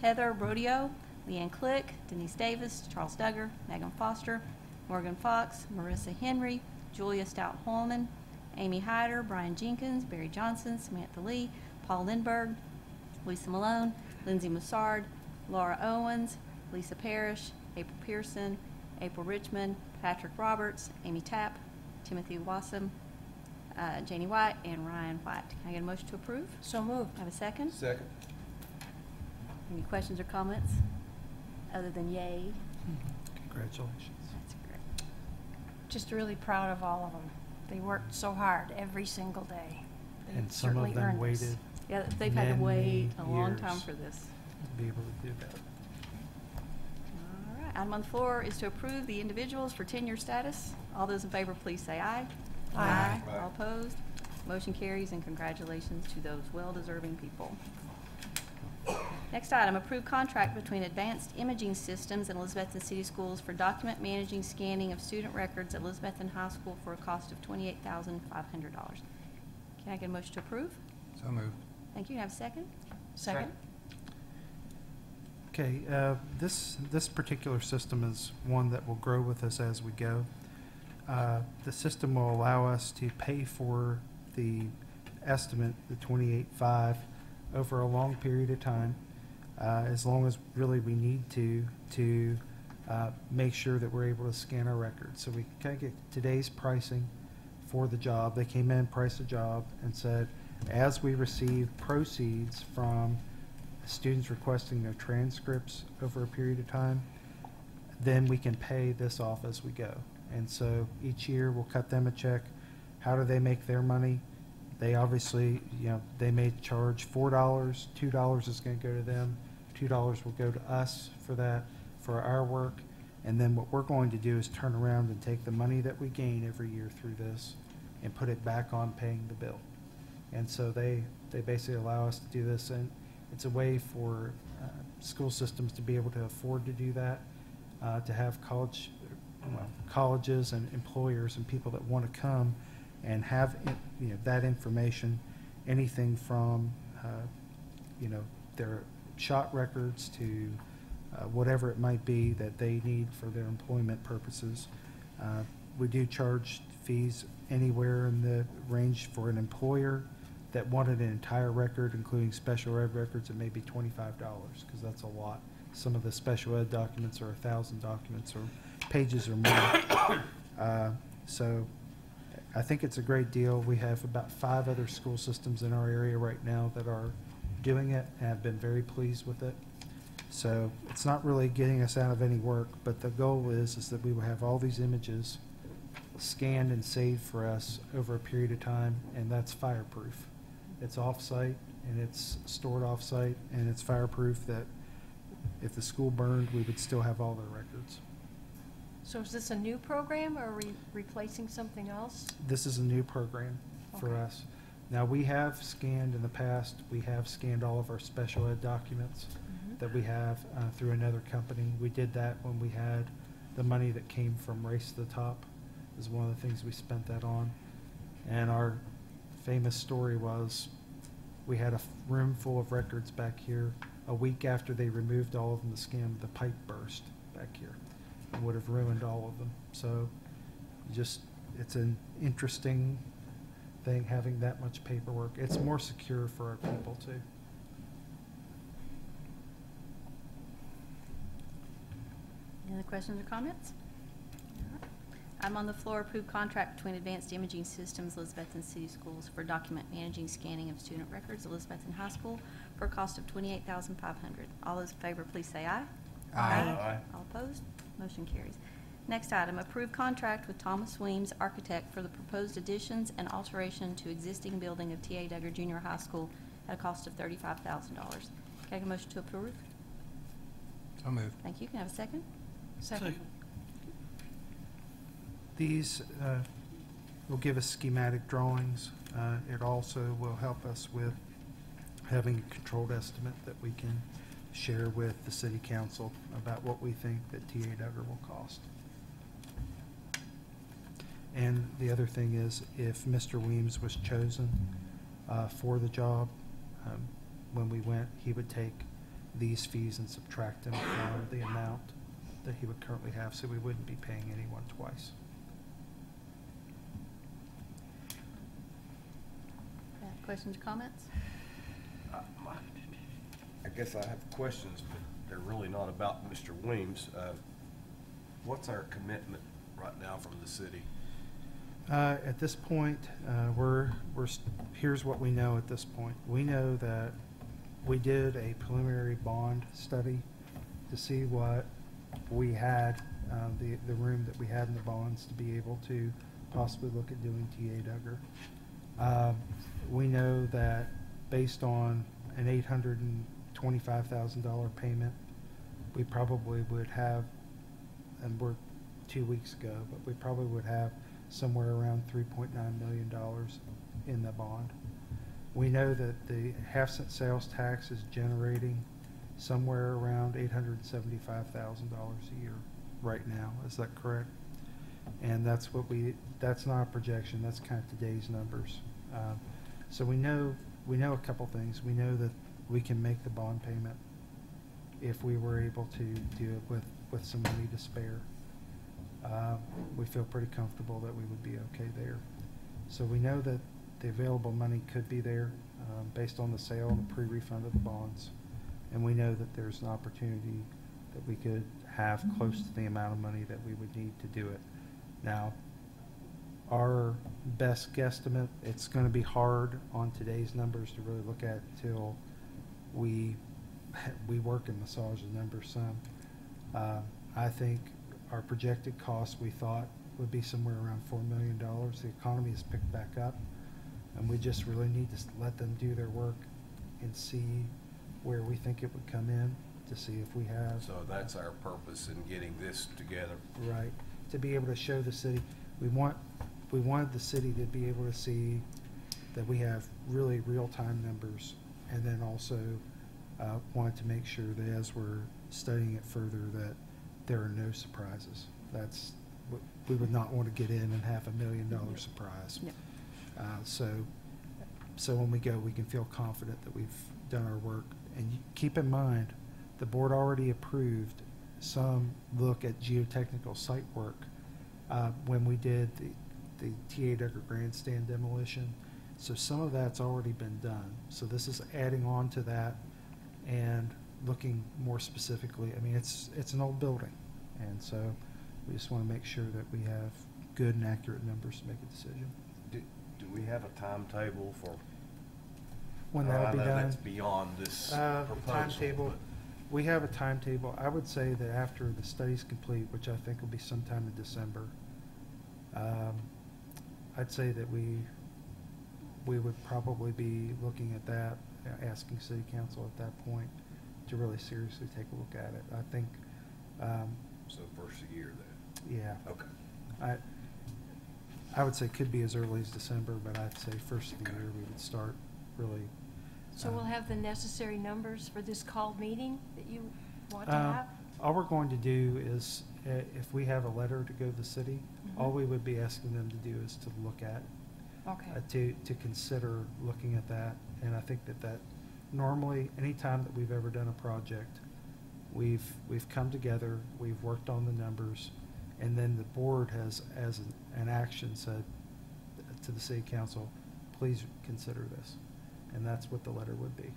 Heather Brodio, Leanne Click, Denise Davis, Charles Duggar, Megan Foster, Morgan Fox, Marissa Henry, Julia Stout-Holman, Amy Hyder, Brian Jenkins, Barry Johnson, Samantha Lee, Paul Lindberg, Lisa Malone, Lindsay Mussard, Laura Owens, Lisa Parrish, April Pearson, April Richmond, Patrick Roberts, Amy Tapp, Timothy Wassam, Janie White, and Ryan White. Can I get a motion to approve? So moved. Have a second? Second. Any questions or comments other than yay? Congratulations. That's great. Just really proud of all of them. They worked so hard every single day. They And some certainly of them earned this. waited Yeah, they've had to wait a many long time years. for this. to be able to do that. All right, item on the floor is to approve the individuals for tenure status. All those in favor, please say aye. Aye. Aye. All opposed? Motion carries, and congratulations to those well-deserving people. Next item, approved contract between Advanced Imaging Systems and Elizabethton City Schools for document managing scanning of student records at Elizabethton High School for a cost of $28,500. Can I get a motion to approve? So moved. Thank you. Have a second? Second? Okay, this particular system is one that will grow with us as we go. The system will allow us to pay for the estimate, the 28.5, over a long period of time, as long as really we need to make sure that we're able to scan our records. So we can kind of get today's pricing for the job. They came in, priced the job, and said, as we receive proceeds from students requesting their transcripts over a period of time, then we can pay this off as we go. And so each year we'll cut them a check. How do they make their money? They obviously, they may charge $4, $2 is going to go to them, $2 will go to us for that, for our work. And then what we're going to do is turn around and take the money that we gain every year through this and put it back on paying the bill. And so they basically allow us to do this, and it's a way for school systems to be able to afford to do that, to have colleges and employers and people that want to come and have that information, anything from their shot records to whatever it might be that they need for their employment purposes. We do charge fees anywhere in the range for an employer that wanted an entire record, including special ed records. It may be $25 because that's a lot. Some of the special ed documents are 1,000 documents or pages or more. So I think it's a great deal. We have about 5 other school systems in our area right now that are doing it and have been very pleased with it. So it's not really getting us out of any work, but the goal is that we will have all these images scanned and saved for us over a period of time, and that's fireproof. It's off-site, and it's stored off-site, and it's fireproof that if the school burned, we would still have all their records. So is this a new program, or are we replacing something else? This is a new program for Okay. us. Now, we have scanned in the past, we have scanned all of our special ed documents that we have through another company. We did that when we had the money that came from Race to the Top, is one of the things we spent that on. And our famous story was we had a room full of records back here. A week after they removed all of them to scan, the pipe burst back here and would have ruined all of them. So it's an interesting thing having that much paperwork. It's more secure for our people too. Any other questions or comments? I'm on the floor, approved contract between Advanced Imaging Systems, Elizabethton City Schools for document managing scanning of student records, Elizabethton High School, for a cost of $28,500. All those in favor, please say aye. Aye. All opposed? Motion carries. Next item, approved contract with Thomas Weems, architect, for the proposed additions and alteration to existing building of T.A. Duggar Junior High School at a cost of $35,000. Can I get a motion to approve? So moved. Thank you. Can I have a second? Second. These will give us schematic drawings. It also will help us with having a controlled estimate that we can share with the city council about what we think that TA Duggar will cost. And the other thing is, if Mr. Weems was chosen for the job, when we went, he would take these fees and subtract them from the amount that he would currently have, so we wouldn't be paying anyone twice. Questions or comments? I guess I have questions, but they're really not about Mr. Weems. What's our commitment right now from the city? At this point, here's what we know at this point. We know that we did a preliminary bond study to see what we had, the room that we had in the bonds to be able to possibly look at doing TA Duggar. We know that based on an $825,000 payment, we probably would have, and we're 2 weeks ago, but we probably would have somewhere around $3.9 million in the bond. We know that the half-cent sales tax is generating somewhere around $875,000 a year right now. Is that correct? And that's not a projection. That's kind of today's numbers. So we know a couple things. We know that we can make the bond payment if we were able to do it with some money to spare. We feel pretty comfortable that we would be okay there. So we know that the available money could be there based on the sale and the pre-refund of the bonds. And we know that there's an opportunity that we could have close to the amount of money that we would need to do it. Now, our best guesstimate, it's going to be hard on today's numbers to really look at until we work and massage the numbers some. I think our projected cost we thought would be somewhere around $4 million. The economy has picked back up, and we just really need to let them do their work and see where we think it would come in to see if we have. So that's our purpose in getting this together. Right. To be able to show the city, we wanted the city to be able to see that we have really real-time numbers, and then also wanted to make sure that as we're studying it further that there are no surprises. That's what we would not want to get in and have $1 million surprise. Yep. So when we go, we can feel confident that we've done our work. And keep in mind, the board already approved some look at geotechnical site work when we did the TA Duggar grandstand demolition. So some of that's already been done. So this is adding on to that and looking more specifically. I mean, it's an old building, and so we just want to make sure that we have good and accurate numbers to make a decision. Do we have a timetable for When that'll be I know done? that's beyond this The proposal. timetable, we have a timetable. I would say that after the study's complete, which I think will be sometime in December, I'd say that we would probably be looking at that, asking City Council at that point to really seriously take a look at it. I think, So first of the year then? yeah, Okay. I would say could be as early as December, but I'd say first of the year we would start really. So we'll have the necessary numbers for this called meeting that you want to have? All we're going to do is, if we have a letter to go to the city, all we would be asking them to do is to look at, Okay. to consider looking at that. And I think that normally, any time that we've ever done a project, we've come together, we've worked on the numbers, and then the board has, as an action, said to the city council, please consider this. And that's what the letter would be.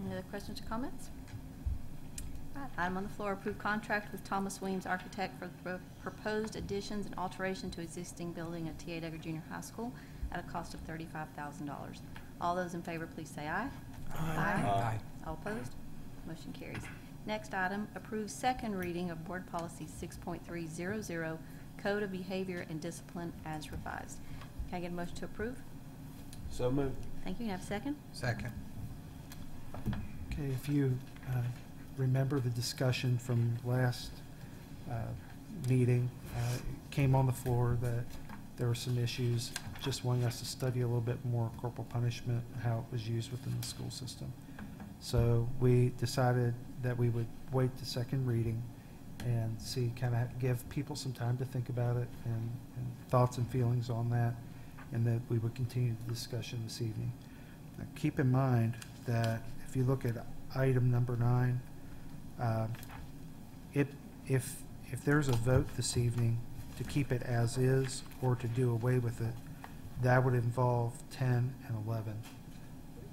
Any other questions or comments? All right, item on the floor, approve contract with Thomas Weems Architect for the proposed additions and alteration to existing building at TA Duggar Junior High School at a cost of $35,000. All those in favor, please say aye. Aye. All opposed? Motion carries. Next item, approve second reading of Board Policy 6.300, Code of Behavior and Discipline as revised. Can I get a motion to approve? So moved. Thank you. Can I have a second? Second. Okay, if you remember the discussion from last meeting, it came on the floor that there were some issues, just wanting us to study a little bit more corporal punishment, how it was used within the school system. So we decided that we would wait the second reading and see, kind of give people some time to think about it and thoughts and feelings on that, and that we would continue the discussion this evening. Now, keep in mind that if you look at item number 9, if there's a vote this evening to keep it as is or to do away with it, that would involve 10 and 11,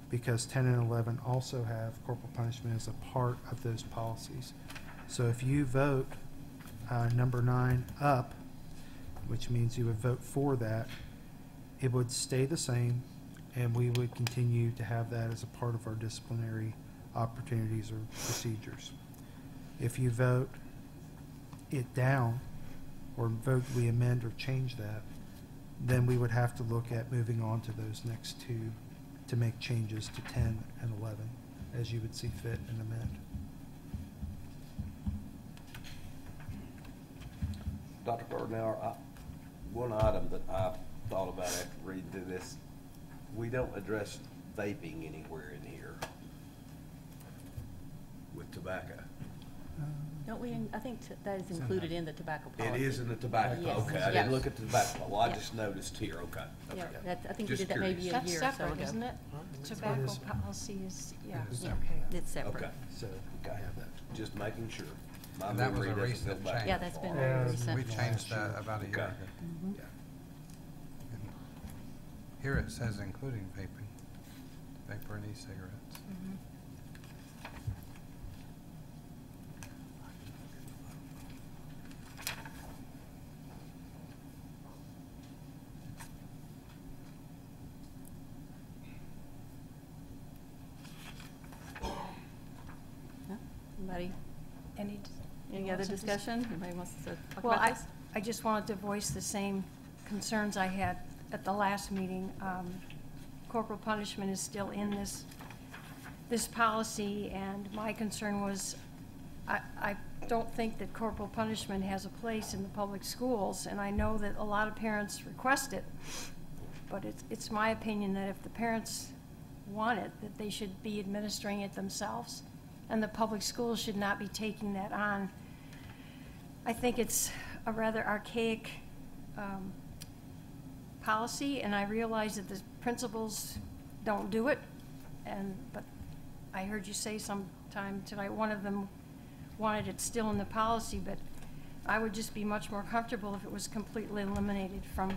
because 10 and 11 also have corporal punishment as a part of those policies. So if you vote number 9 up, which means you would vote for that, it would stay the same, and we would continue to have that as a part of our disciplinary opportunities or procedures. If you vote it down, or vote we amend or change that, then we would have to look at moving on to those next two to make changes to 10 and 11 as you would see fit and amend. Dr. Gardner, one item that I thought about after reading through this, we don't address vaping anywhere in here with tobacco. Don't we, I think that is included in the tobacco It policy. is in the tobacco. Yes. Okay, I Yes. didn't look at the tobacco. Well, I Yeah. just noticed here. Okay. Yeah, Okay. that, I think we Just did that maybe curious. a That's year or so separate, ago. isn't it? Tobacco policy is, yeah. It is Yeah. separate. It's separate. Okay. So Okay. Just making sure. My And that was memory a doesn't go recent back change. Yeah, that's been far. very Yeah, recent. We changed that about a year Okay. ago. Mhm. yeah. And here it says including vaping, vapor and e-cigarettes. Mhm. Anybody? Any Any other discussion? Anybody wants to talk Well, about this? I just wanted to voice the same concerns I had at the last meeting. Corporal punishment is still in this policy, and my concern was, I don't think that corporal punishment has a place in the public schools, and I know that a lot of parents request it, but it's my opinion that if the parents want it, that they should be administering it themselves, and the public schools should not be taking that on. I think it's a rather archaic policy, and I realize that the principals don't do it, but I heard you say sometime tonight one of them wanted it still in the policy, but I would just be much more comfortable if it was completely eliminated from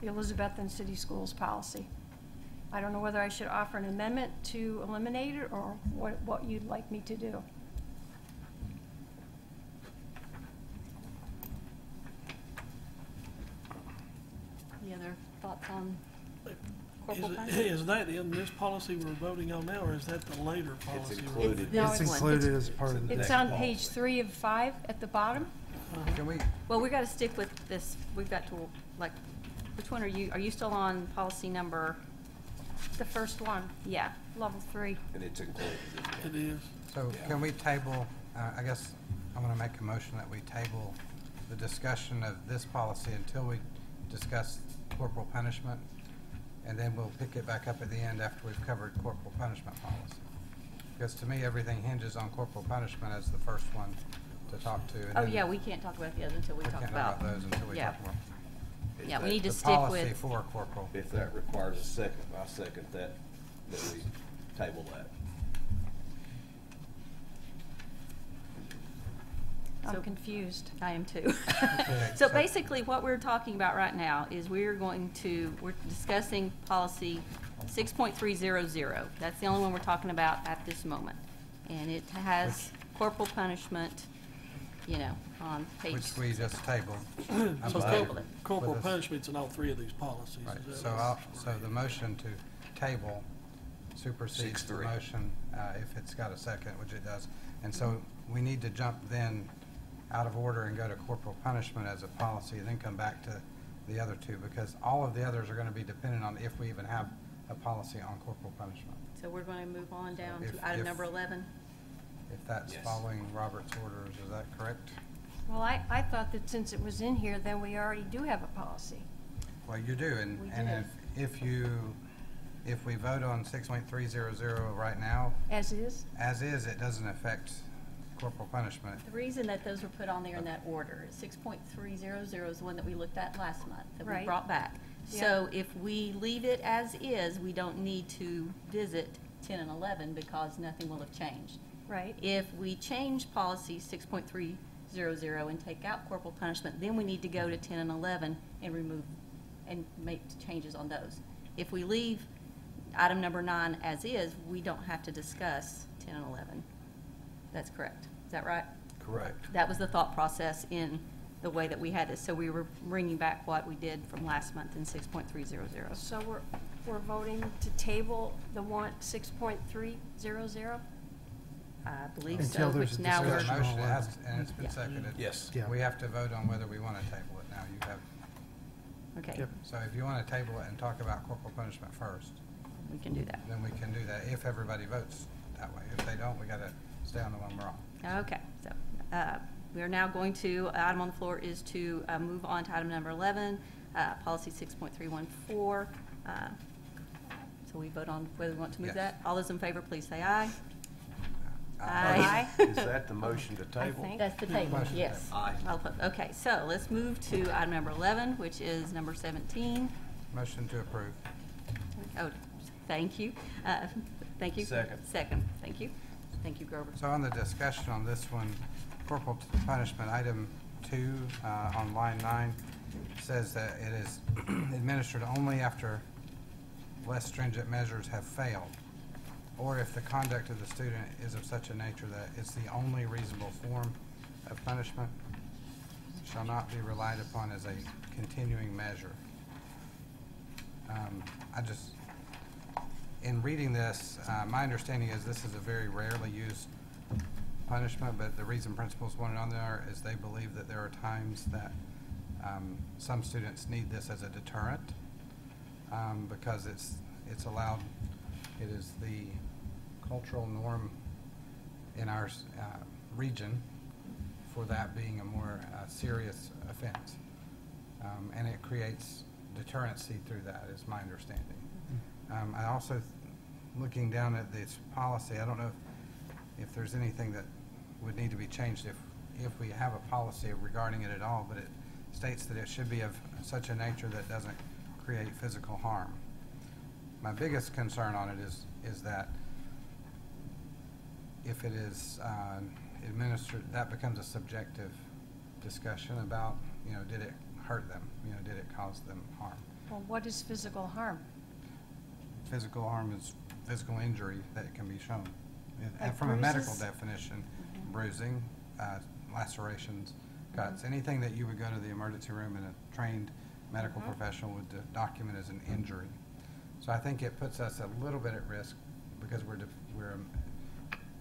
the Elizabethton City Schools policy. I don't know whether I should offer an amendment to eliminate it or what you'd like me to do. Any other thoughts on corporal Is punishment? that in this policy we're voting on now, or is that the later policy? It's we're- included. No, It's it's one. included as part of the It's next on policy. page 3 of 5 at the bottom. Can we, Well, we've got to stick with this. We've got to, like, which one are you? Are you still on policy number? The first one, Yeah. level 3. And it's included. It is. so can we table, I guess I'm going to make a motion that we table the discussion of this policy until we discuss corporal punishment, and then we'll pick it back up at the end after we've covered corporal punishment policy. Because to me, everything hinges on corporal punishment as the first one to talk to. And Oh, then yeah, we can't talk about the others until we we talk can't about. those until we Yeah. talk about Yeah, we need to the stick policy with. for corporal. If that requires a second, I second that we table that. So- I'm confused. I am too. Okay, So so- basically, what we're talking about right now is we're discussing policy 6.300. That's the only one we're talking about at this moment. And it has corporal punishment, on page. Which we just tabled. I So believe, table it. corporal with us. punishment's in all three of these policies. Right, Is that so right? so the motion to table supersedes the 6-3. motion, if it's got a second, which it does. And so we need to jump then out of order and go to corporal punishment as a policy, and then come back to the other two, because all of the others are gonna be dependent on if we even have a policy on corporal punishment. So we're going to move on down if- to item if- number 11. If that's Yes. following Robert's orders, is that correct? Well, I thought that since it was in here, then we already do have a policy. Well, you do, and, We and do. if we vote on 6.300 right now, As is? as is, it doesn't affect corporal punishment. The reason that those were put on there in that order is 6.300 is the one that we looked at last month, that we Right. brought back. So if we leave it as is, we don't need to visit 10 and 11 because nothing will have changed. Right. If we change policy 6.300 and take out corporal punishment, then we need to go to 10 and 11 and remove and make changes on those. If we leave item number 9 as is, we don't have to discuss 10 and 11. That's correct. Is that right? Correct. That was the thought process in the way that we had this. So we were bringing back what we did from last month in 6.300. So we're voting to table the 6.300? I believe Until so, there's which a now There's we're, a motion, and it's been Yeah. seconded. Yes. Yeah. We have to vote on whether we want to table it now. You have, okay, Yep. so if you want to table it and talk about corporal punishment first, we can do that. then we can do that if everybody votes that way. If they don't, we got to stay on the one we're on. Okay, so we are now going to, item on the floor is to move on to item number 11, policy 6.314. So we vote on whether we want to move Yes. that. All those in favor, please say aye. Aye. Is that the motion to table? think. That's the table, Motion to yes. Aye. Okay, so let's move to item number 11, which is number 17. Motion to approve. Oh, thank you. Thank you. Second. Second, thank you. Thank you, Grover. So on the discussion on this one, corporal punishment, item 2 on line 9 says that it is administered only after less stringent measures have failed, or if the conduct of the student is of such a nature that it's the only reasonable form of punishment, shall not be relied upon as a continuing measure. In reading this, my understanding is this is a very rarely used punishment, but the reason principals want it on there is they believe that there are times that some students need this as a deterrent because it's allowed, it is the cultural norm in our region for that being a more serious offense. And it creates deterrency through that, is my understanding. I also, looking down at this policy, I don't know if there's anything that would need to be changed if we have a policy regarding it at all, but it states that it should be of such a nature that doesn't create physical harm. My biggest concern on it is that if it is administered, that becomes a subjective discussion about, did it hurt them? Did it cause them harm? Well, what is physical harm? Physical harm is physical injury that can be shown. And Like from a medical bruises? definition, bruising, lacerations, cuts, anything that you would go to the emergency room and a trained medical professional would document as an injury. So I think it puts us a little bit at risk because we're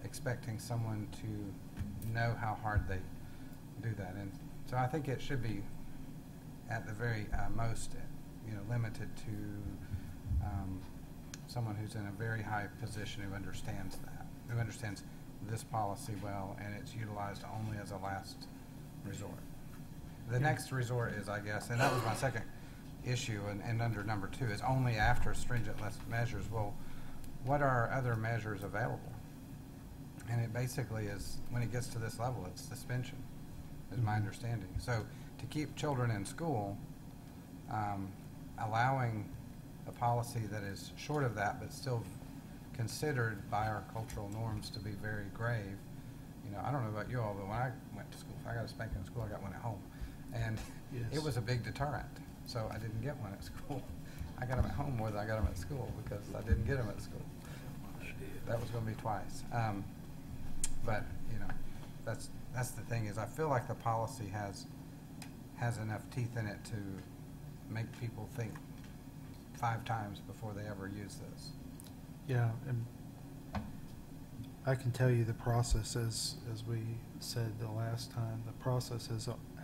expecting someone to know how hard they do that. And so I think it should be at the very most, limited to someone who's in a very high position who understands that, who understands this policy well, and it's utilized only as a last resort. The next resort is, I guess, and that was my second issue, and under number 2, is only after stringent measures. Well, what are other measures available? And it basically is, when it gets to this level, it's suspension, is my understanding. So to keep children in school, allowing a policy that is short of that but still considered by our cultural norms to be very grave. I don't know about you all, but when I went to school, if I got a spanking in school, I got one at home. And it was a big deterrent. So I didn't get one at school. I got them at home more than I got them at school because I didn't get them at school. That was going to be twice. But, that's the thing is I feel like the policy has enough teeth in it to make people think 5 times before they ever use this. Yeah, and I can tell you the process, as we said the last time, the process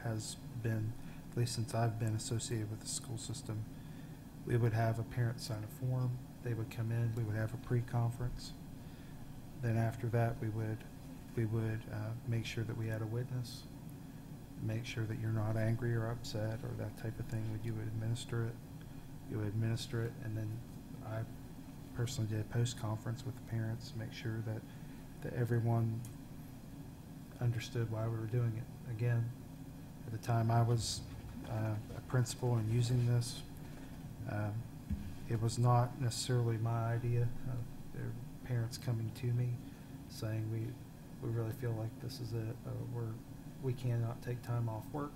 has been, at least since I've been associated with the school system, we would have a parent sign a form, they would come in. We would have a pre-conference. Then after that, we would make sure that we had a witness, make sure that you're not angry or upset or that type of thing. You would administer it. You would administer it, and then I personally did a post-conference with the parents, make sure that everyone understood why we were doing it. Again, at the time I was a principal and using this, it was not necessarily my idea. There were parents coming to me saying, we really feel like this is it. We cannot take time off work.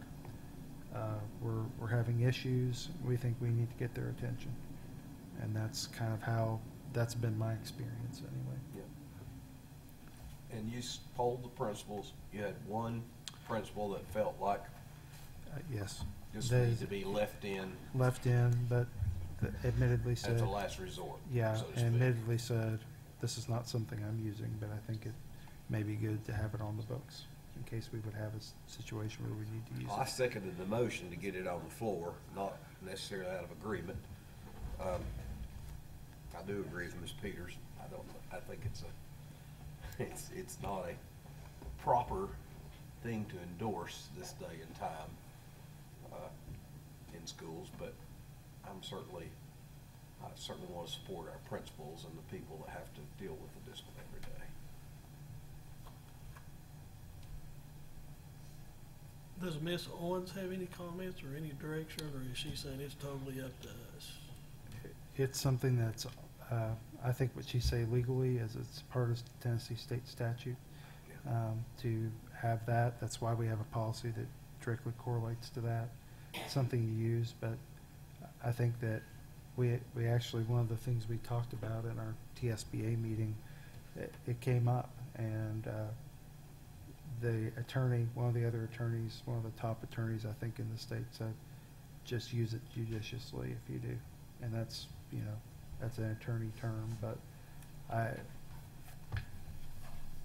We're having issues. We think we need to get their attention. And that's kind of how, that's been my experience anyway. Yeah. And you polled the principals. You had one principal that felt like Yes. this needs to be left in But admittedly said, as a last resort. yeah, so to and speak. admittedly said, this is not something I'm using, but I think it may be good to have it on the books in case we would have a situation where we need to use I it. seconded the motion to get it on the floor, not necessarily out of agreement. I do agree with Ms. Peters. I think it's not a proper thing to endorse this day and time in schools, but I certainly want to support our principals and the people that have to deal with the discipline every day. Does Miss Owens have any comments or any direction, or is she saying it's totally up to us? It's something that's, I think what you say legally is it's part of Tennessee state statute to have that. That's why we have a policy that directly correlates to that. It's something you use, but I think that we actually, one of the things we talked about in our TSBA meeting, it came up, and the attorney, one of the other attorneys, one of the top attorneys I think in the state said, just use it judiciously if you do. And that's, you know, that's an attorney term, but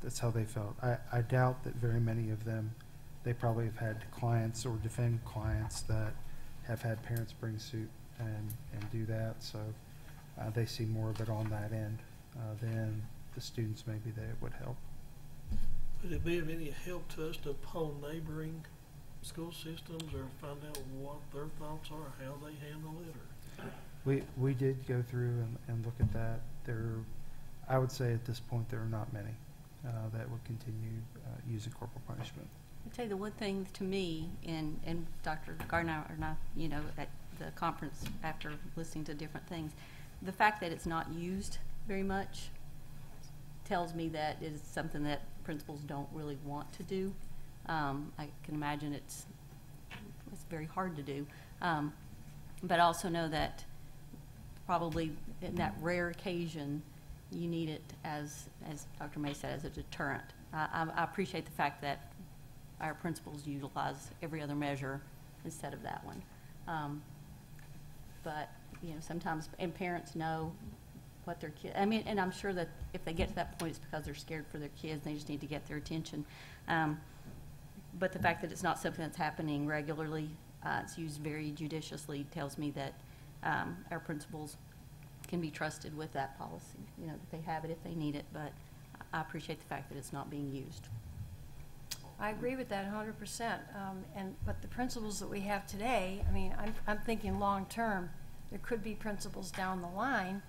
that's how they felt. I doubt that very many of them, they probably have had clients or defend clients that have had parents bring suit and do that, so they see more of it on that end than the students maybe that it would help. Would it be of any help to us to poll neighboring school systems or find out what their thoughts are, how they handle it? Or We did go through and look at that. I would say at this point there are not many that would continue using corporal punishment. I'll tell you the one thing to me, and Dr. Gardner and I, you know, at the conference after listening to different things, the fact that it's not used very much tells me that it is something that principals don't really want to do. I can imagine it's very hard to do, but I also know that probably in that rare occasion you need it as Dr. May said, as a deterrent. I appreciate the fact that our principals utilize every other measure instead of that one. But, you know, sometimes, and parents know what their kid, I mean, and I'm sure that if they get to that point, it's because they're scared for their kids, they just need to get their attention. But the fact that it's not something that's happening regularly, it's used very judiciously, tells me that our principals can be trusted with that policy, you know, that they have it if they need it, but I appreciate the fact that it's not being used. I agree with that 100%. But the principals that we have today, I mean, I'm thinking long term. There could be principals down the line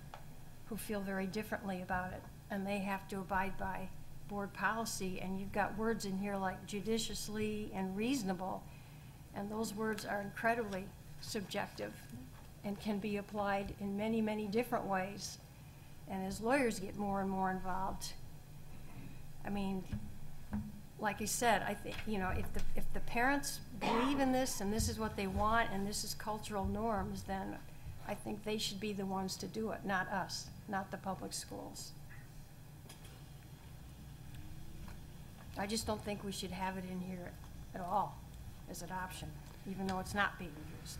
who feel very differently about it, and they have to abide by board policy. And you've got words in here like judiciously and reasonable, and those words are incredibly subjective and can be applied in many, many different ways. And as lawyers get more and more involved, I mean, like I said, I think, you know, if the parents believe in this and this is what they want and this is cultural norms, then I think they should be the ones to do it, not us, not the public schools. I just don't think we should have it in here at all as an option, even though it's not being used.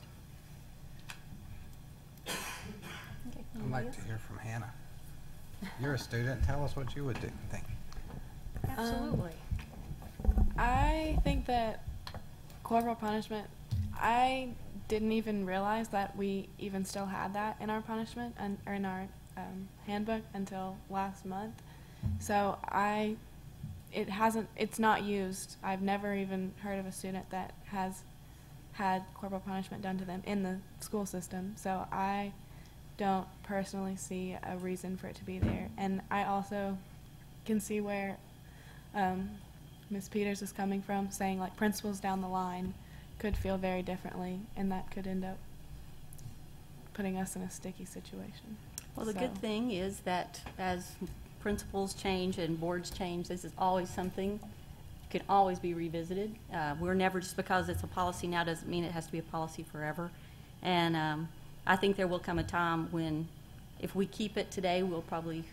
Okay, I'd like to hear from Hannah. You're a student. Tell us what you would think. Absolutely. I think that corporal punishment, I didn't even realize that we even still had that in our punishment and or in our handbook until last month. So it's not used. I've never even heard of a student that has had corporal punishment done to them in the school system. So I don't personally see a reason for it to be there. And I also can see where Ms. Peters is coming from, saying like principals down the line could feel very differently, and that could end up putting us in a sticky situation. Well, the good thing is that as principals change and boards change, this is always something can always be revisited. We're never, just because it's a policy now doesn't mean it has to be a policy forever. And I think there will come a time when, if we keep it today, it'll probably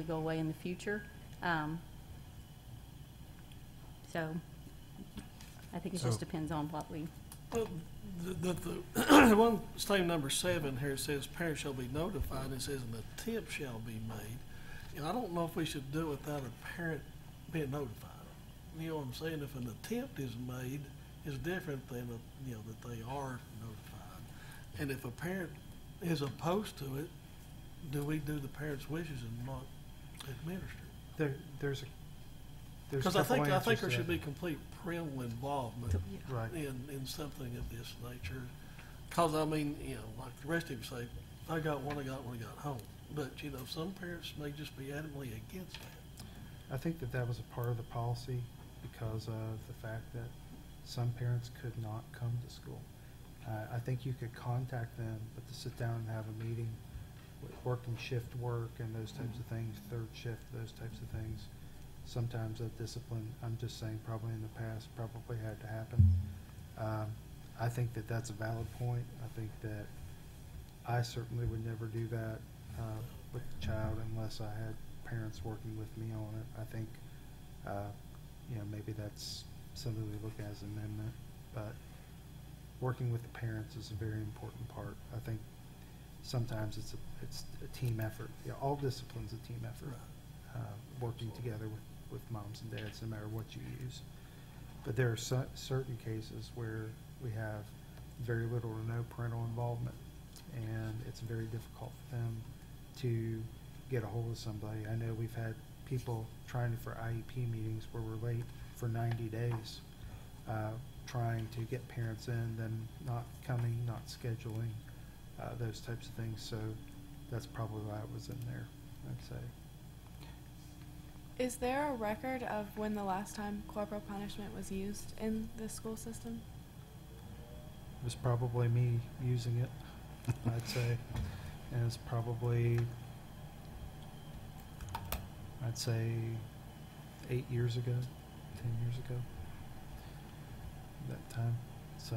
go away in the future. So I think it just depends on what we. Well, the one statement number 7 here says parents shall be notified. It says an attempt shall be made. And I don't know if we should do it without a parent being notified. You know what I'm saying? If an attempt is made, it's different than that they are notified. And if a parent is opposed to it, do we do the parent's wishes and not administer it? There's Because I think there should be complete parental involvement Right. in something of this nature. Because I mean, like the rest of you say, I got one, I got home. But some parents may just be adamantly against that. I think that was a part of the policy because of the fact that some parents could not come to school. I think you could contact them, but to sit down and have a meeting with working shift work and those types of things, third shift, those types of things, sometimes that discipline, I'm just saying probably in the past, probably had to happen. I think that's a valid point. I think that I certainly would never do that with the child unless I had parents working with me on it. I think, maybe that's something we look at as an amendment, but working with the parents is a very important part. I think sometimes it's a team effort. All discipline's a team effort, working together with moms and dads, no matter what you use. But there are certain cases where we have very little or no parental involvement, and it's very difficult for them to get a hold of somebody. I know we've had people trying for IEP meetings where we're late for 90 days, trying to get parents in, then not coming, not scheduling, those types of things. So that's probably why it was in there, I'd say. Is there a record of when the last time corporal punishment was used in the school system? It was probably me using it, I'd say. And it's probably, I'd say, 8 years ago, 10 years ago, that time. So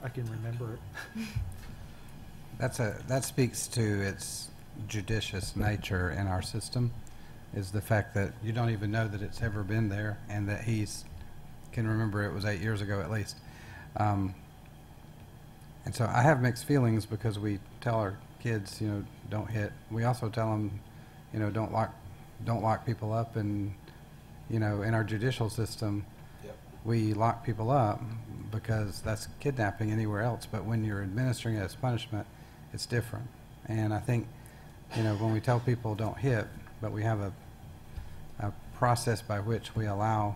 I can remember it. That speaks to its judicious nature in our system, is the fact that you don't even know that it's ever been there, and that can remember it was 8 years ago at least. And so I have mixed feelings because we tell our kids, don't hit. We also tell them, don't lock people up. And, in our judicial system, we lock people up because that's kidnapping anywhere else. But when you're administering it as punishment, it's different. And I think, when we tell people don't hit, but we have a process by which we allow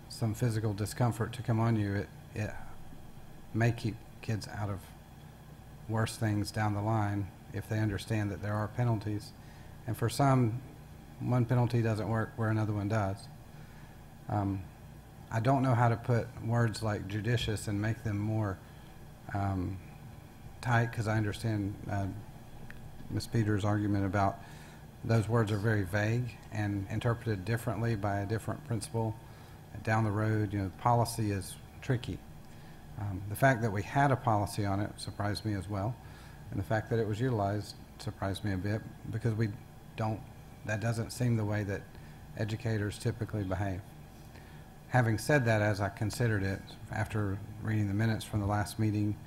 some physical discomfort to come on you, it may keep kids out of worse things down the line if they understand that there are penalties. And for some, one penalty doesn't work where another one does. I don't know how to put words like judicious and make them more tight, because I understand Ms. Peters' argument about those words are very vague and interpreted differently by a different principal down the road. Policy is tricky. The fact that we had a policy on it surprised me as well, and the fact that it was utilized surprised me a bit, because that doesn't seem the way that educators typically behave. Having said that, as I considered it after reading the minutes from the last meeting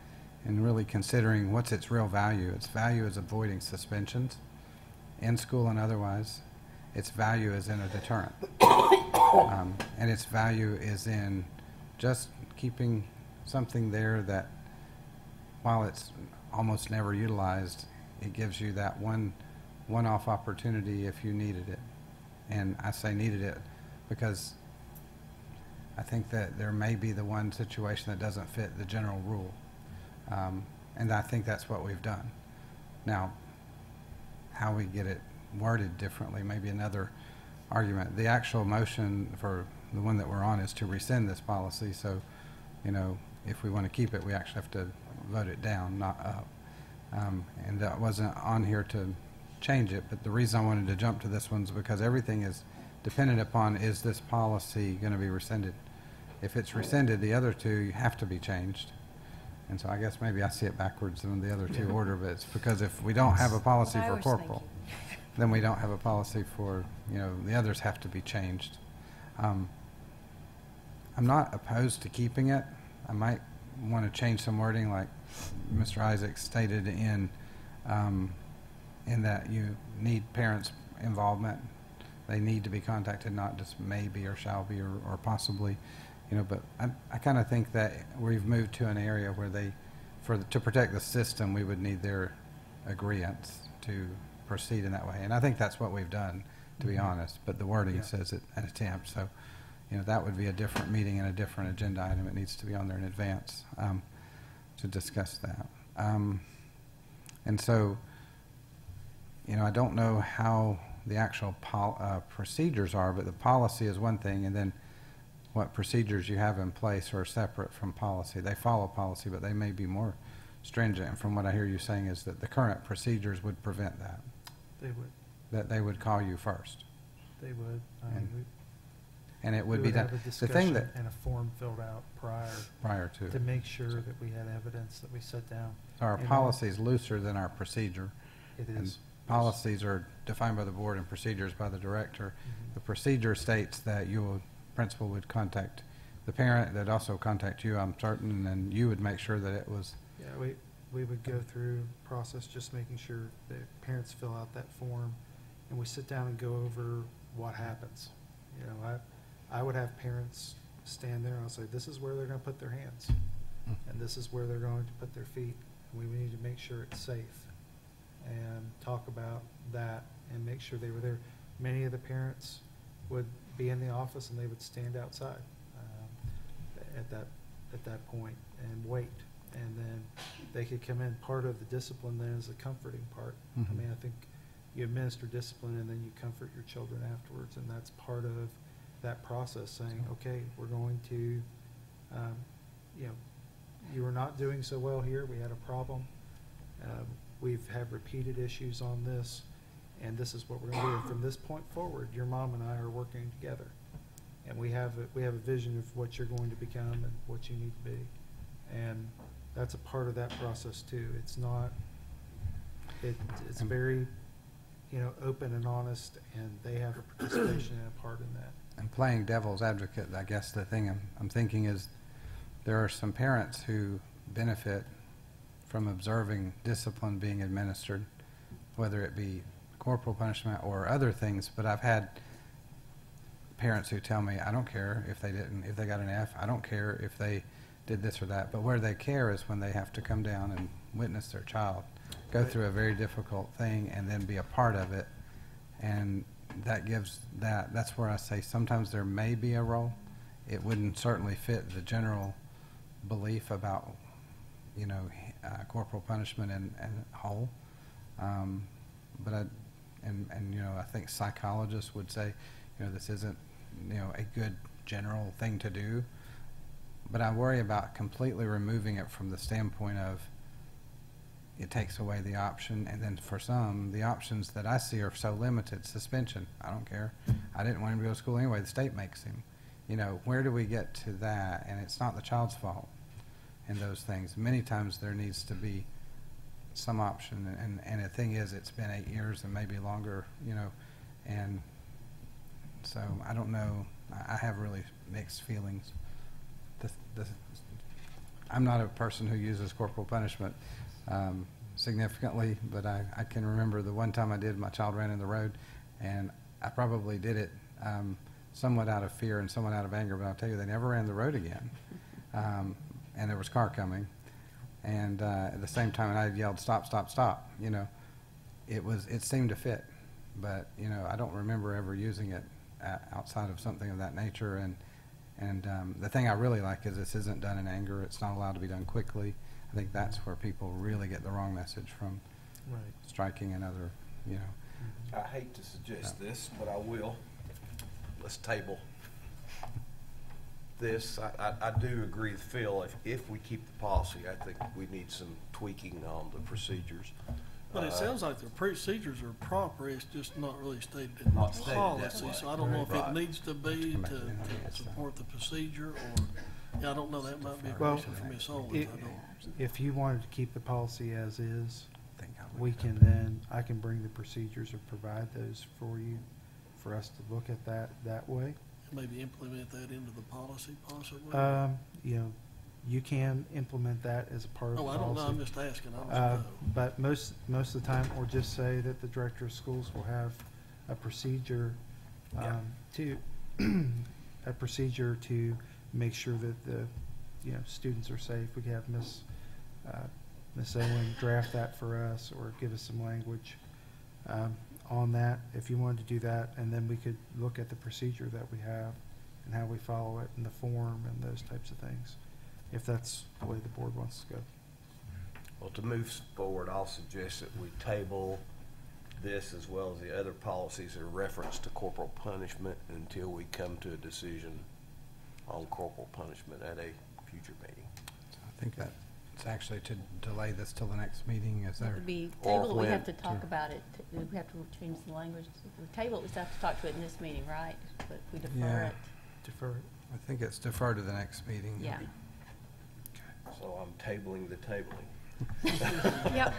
and really considering what's its real value, its value is avoiding suspensions in school and otherwise. Its value is in a deterrent, and its value is in just keeping something there that, while it's almost never utilized. It gives you that one-off opportunity if you needed it. And I say needed it because I think that there may be the one situation that doesn't fit the general rule. And I think that's what we've done. Now, how we get it worded differently may be another argument. The actual motion for the one that we're on is to rescind this policy. So, you know, if we want to keep it, we actually have to vote it down, not up. And that wasn't on here to change it, but the reason I wanted to jump to this one is because everything is dependent upon, is this policy going to be rescinded? If it's rescinded, the other two have to be changed. And so I guess maybe I see it backwards in the other two order, but it's because if we don't have a policy What I for was corporal, then we don't have a policy for, you know, the others have to be changed. I'm not opposed to keeping it. I might want to change some wording like Mr. Isaac stated in that you need parents' involvement. They need to be contacted, not just maybe or shall be or possibly, you know. But I kind of think that we've moved to an area where to protect the system, we would need their agreement to proceed in that way. And I think that's what we've done, to be honest. But the wording says it an attempt. So, you know, that would be a different meeting and a different agenda item. It needs to be on there in advance to discuss that. And so, you know, I don't know how the actual procedures are, but the policy is one thing, and then what procedures you have in place are separate from policy. They follow policy, but they may be more stringent. And from what I hear you saying is that the current procedures would prevent that. They would. That they would call you first. They would. And it would we be would done. have a The discussion thing that and a form filled out prior to to make sure that we had evidence that we set down. our And policy is looser than our procedure. It And is. policies are defined by the board and procedures by the director. Mhm. The procedure states that principal would contact the parent, that also contact you, I'm certain, and then you would make sure that it was. Yeah, we would go through process, just making sure that parents fill out that form, and we sit down and go over what happens. You know, I would have parents stand there and I'll say, this is where they're going to put their hands, and this is where they're going to put their feet. And we need to make sure it's safe, and talk about that and make sure they were there. Many of the parents would be in the office and they would stand outside at that point and wait, and then they could come in. Part of the discipline then is the comforting part. I mean, I think you administer discipline and then you comfort your children afterwards, and that's part of that process, saying, okay, we're going to, you know, you were not doing so well here, we had a problem, we've had repeated issues on this, and this is what we're going to do. And from this point forward, your mom and I are working together, and we have a vision of what you're going to become and what you need to be, and that's a part of that process too. It's not, it's very, you know, open and honest, and they have a participation and a part in that. And playing devil's advocate, I guess the thing I'm thinking is there are some parents who benefit from observing discipline being administered, whether it be corporal punishment or other things. But I've had parents who tell me, I don't care if they got an F, I don't care if they did this or that. But where they care is when they have to come down and witness their child go through a very difficult thing and then be a part of it. And that's where I say sometimes there may be a role. It wouldn't certainly fit the general belief about, you know, corporal punishment and whole. But you know, I think psychologists would say, you know, this isn't, you know, a good general thing to do. But I worry about completely removing it from the standpoint of it takes away the option, and then for some, the options that I see are so limited. Suspension, I don't care. I didn't want him to go to school anyway. The state makes him. You know, where do we get to that? And it's not the child's fault in those things. Many times there needs to be some option, and the thing is, it's been 8 years and maybe longer, you know, and so I don't know. I have really mixed feelings. I'm not a person who uses corporal punishment significantly, but I can remember the one time I did, my child ran in the road, and I probably did it somewhat out of fear and somewhat out of anger, but I'll tell you, they never ran the road again. And there was a car coming. And at the same time, I yelled, "Stop, stop, stop," you know. It seemed to fit, but, you know, I don't remember ever using it outside of something of that nature. And the thing I really like is this isn't done in anger. It's not allowed to be done quickly. I think that's where people really get the wrong message from Right. striking and other, you know. I hate to suggest this, but I will. Let's table this. I do agree with Phil. If we keep the policy, I think we need some tweaking on the procedures. But it sounds like the procedures are proper, it's just not really stated in the Not stated that policy. way. So I don't know if Right. it needs to be Come back to in on that side. support the procedure, or, yeah, I don't know, that might be a Well, question for Ms. Owens, If, I don't. if you wanted to keep the policy as is, I think I would we have can to- then, I can bring the procedures or provide those for you, for us to look at that way. Maybe implement that into the policy possibly? You know, you can implement that as a part of the Oh, policy. I don't know, I'm just asking, I don't Uh, know. But most of the time, or just say that the director of schools will have a procedure to, a procedure to make sure that the, you know, students are safe. We could have Miss Owen draft that for us, or give us some language on that, if you wanted to do that, and then we could look at the procedure that we have and how we follow it, and the form and those types of things, if that's the way the board wants to go. Well, to move forward, I'll suggest that we table this as well as the other policies in reference to corporal punishment until we come to a decision on corporal punishment at a future meeting. I think that it's actually to delay this till the next meeting. Is It there? would be Or table, we when have to talk to- about it. We have to change the language. We table it, we still have to talk to it in this meeting, right? But we defer Yeah. it. Defer it. I think it's deferred to the next meeting. Yeah. So I'm tabling the tabling. Yep.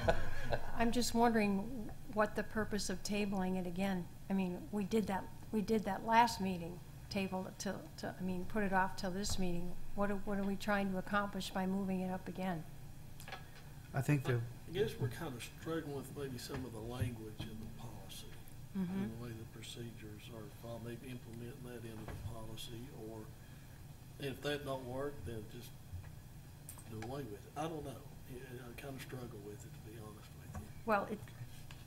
I'm just wondering what the purpose of tabling it again. I mean, we did that last meeting, tabled it put it off till this meeting. What are we trying to accomplish by moving it up again? I think the, I guess we're kind of struggling with maybe some of the language in the policy, and the way the procedures are followed, maybe implementing that into the policy, or if that don't work, then just do away with it. I don't know. I kind of struggle with it, to be honest with you. Well,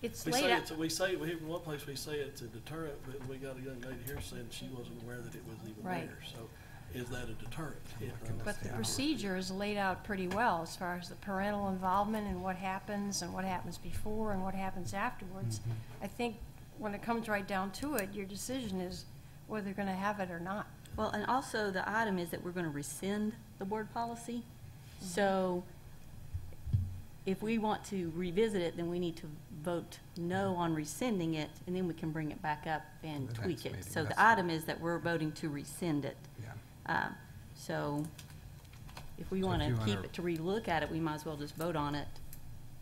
it's We laid say out. in one place we say it's a deterrent, but we got a young lady here saying she wasn't aware that it was even Right. there. So is that a deterrent? But the procedure is laid out pretty well as far as the parental involvement and what happens before and what happens afterwards. I think when it comes right down to it, your decision is whether you're going to have it or not. Well, and also the item is that we're going to rescind the board policy. So if we want to revisit it, then we need to vote no on rescinding it, and then we can bring it back up and The tweak next it. meeting, So that's the item is that we're voting to rescind it. Yeah. So if we So want if to you keep wanna- it, to relook at it, we might as well just vote on it,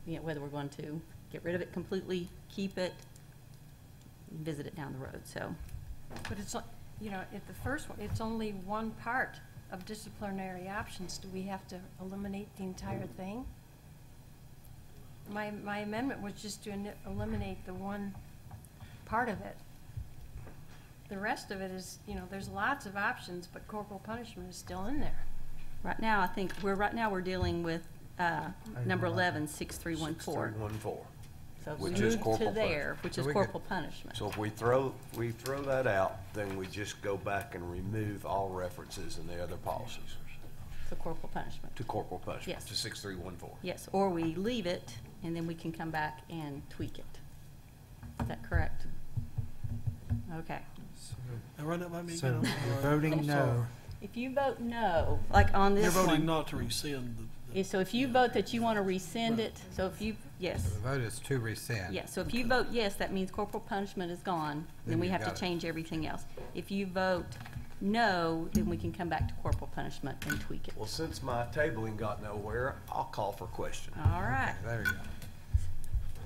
you know, whether we're going to get rid of it completely, keep it, visit it down the road, so. But it's, you know, at the first one, it's only one part of disciplinary options. Do we have to eliminate the entire thing? My amendment was just to eliminate the one part of it. The rest of it is, you know, there's lots of options, but corporal punishment is still in there. Right now, I think, we're dealing with, number 11, 6314. 6314. So if we Which is move corporal to there, which So is we could- corporal punishment. So if we throw that out, then we just go back and remove all references in the other policies So corporal punishment. to corporal punishment, Yes. to 6314. Yes, or we leave it, and then we can come back and tweak it. Is that correct? Okay. Now run that by me so again. I'm you're sorry. voting I'm no. sorry. If you vote no, like on You're this voting one, not to rescind so if you vote that you want to rescind it, so if you, yes. So the vote is to rescind. Yeah, so if you vote yes, that means corporal punishment is gone, then Then we you have to got it. change everything else. If you vote no, then we can come back to corporal punishment and tweak it. Well, since my tabling got nowhere, I'll call for question. All right. Okay, there you go.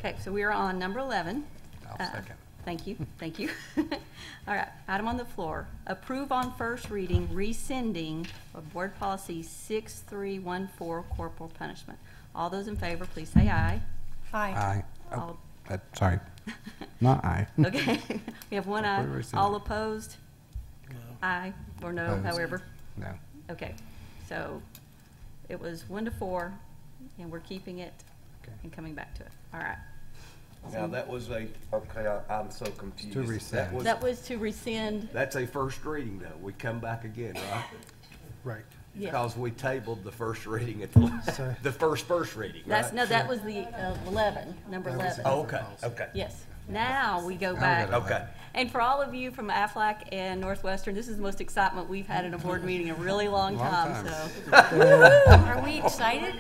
Okay, so we are on number 11. I'll second. Thank you, thank you. All right, item on the floor. Approve on first reading rescinding of Board Policy 6314, corporal punishment. All those in favor, please say aye. Aye. Oh, All- sorry. Not aye. Okay, we have one eye. Approve rescinding. All opposed? No. Aye, or no, Opposed. however. No. Okay, so it was 1 to 4, and we're keeping it Okay. and coming back to it. All right. Now, that was I'm so confused. To rescind. That was to rescind, That's a first reading, though. We come back again, right? Right. yes. Because we tabled the first reading at So- the first reading, right? That's, no, that was the 11, number That was 11. Oh, okay, okay. Yes. Now we go Now we back. go to Okay. And for all of you from Aflac and Northwestern, this is the most excitement we've had in a board meeting in a really long Long time, time. so. Are we excited?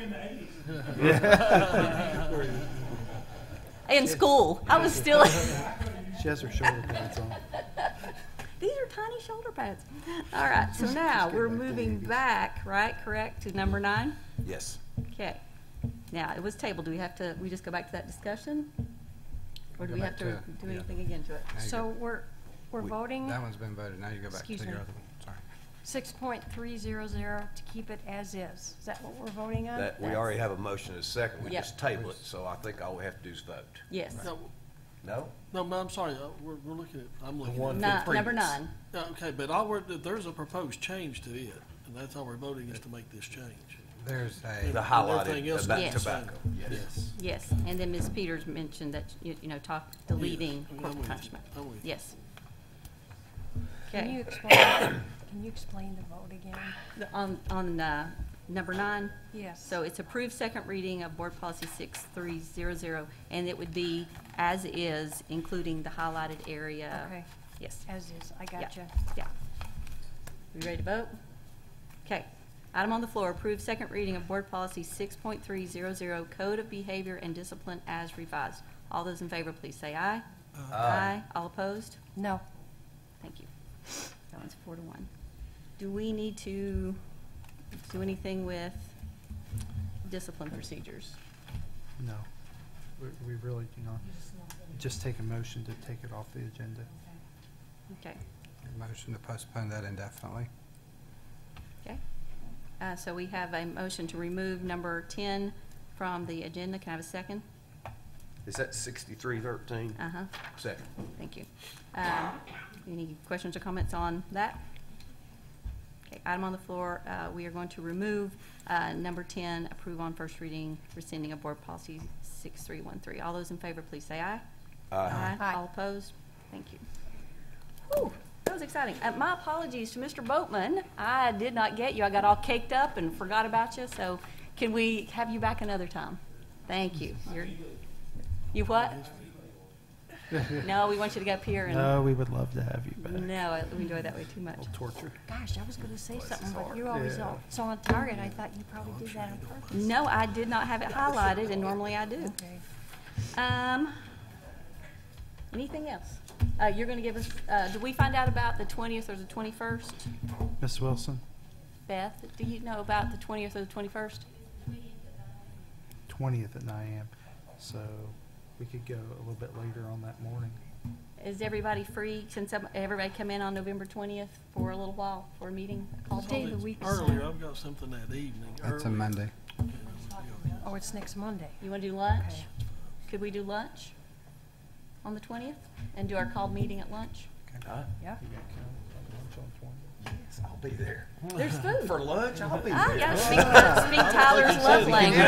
In school, I was still, She has her shoulder pads on. these are tiny shoulder pads. All right, so now we're moving back, right, correct, to number 9? Yes. Okay. Now, it was tabled. Do we have to, we just go back to that discussion? Or do Go we back have to to it. do anything again to it? Now you So we're voting That one's been voted. Now you go back to Excuse your me. other one. Sorry. 6.300 to keep it as is. Is that what we're voting on? That, we already have a motion and a second. We Yep. just table it, so I think all we have to do is vote. Yes. No? No, I'm sorry, we're looking at, I'm looking one at. Number 9. Yeah, okay, but all there's a proposed change to it, and that's all we're voting is to make this change. There's The a, And highlighted everything else about Yes. tobacco. Yes. Yes, and then Ms. Peters mentioned that, talk, deleting Yes. I'm corporal with you. punishment. I'm with you. Yes. Can you Okay, explain the vote again? on number 9, Yes. so it's approved second reading of Board Policy 6300, and it would be as is, including the highlighted area. Okay, Yes. as is. I gotcha. Yeah. We ready to vote? Okay. Item on the floor, approved second reading of Board Policy 6.300, Code of Behavior and Discipline as revised. All those in favor, please say aye. Aye. All opposed? No. Thank you. That one's 4-1. Do we need to do anything with discipline procedures? No, we really do not. Just take a motion to take it off the agenda. Okay. motion to postpone that indefinitely. Okay. So we have a motion to remove number 10 from the agenda. Can I have a second? Is that 6313? Uh-huh. Second. Thank you. Any questions or comments on that? Okay, item on the floor, we are going to remove number 10, approve on first reading, rescinding of Board Policy 6313. All those in favor, please say aye. Aye. Aye. All opposed? Thank you. Whew, that was exciting. My apologies to Mr. Boatman. I did not get you. I got all caked up and forgot about you, so can we have you back another time? Thank you. You what? No, we want you to go up here and. No, we would love to have you back. No, we enjoy that way too much. Torture. Gosh, I was going to say something, but you're always so on target. I thought you probably did that on purpose. No, I did not have it highlighted, and normally I do. Okay. Anything else? You're going to give us, did we find out about the 20th or the 21st? Ms. Wilson, Beth, do you know about the 20th or the 21st? 20th at 9 a.m. So we could go a little bit later on that morning. Is everybody free, since everybody come in on November 20th for a little while for a meeting? What day of the week is Earlier, that? I've got something that evening. That's a early. Monday. Oh, it's next Monday. You want to do lunch? Okay. Could we do lunch on the 20th and do our called meeting at lunch? Yeah. Yes, I'll be there. There's food. For lunch, I'll be Ah, there. you gotta speak Tyler's love language.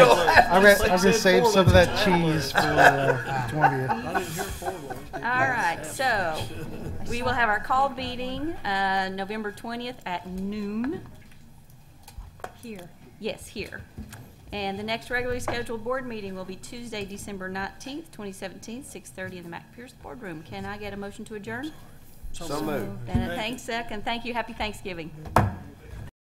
I'm gonna save some of that cheese for 20th. I didn't hear forward. All right, so we will have our called meeting, November 20th at noon. Here. Yes, here. And the next regularly scheduled board meeting will be Tuesday, December 19th, 2017, 6:30 in the Mac Pierce Boardroom. Can I get a motion to adjourn? So moved. And a thank you. Happy Thanksgiving.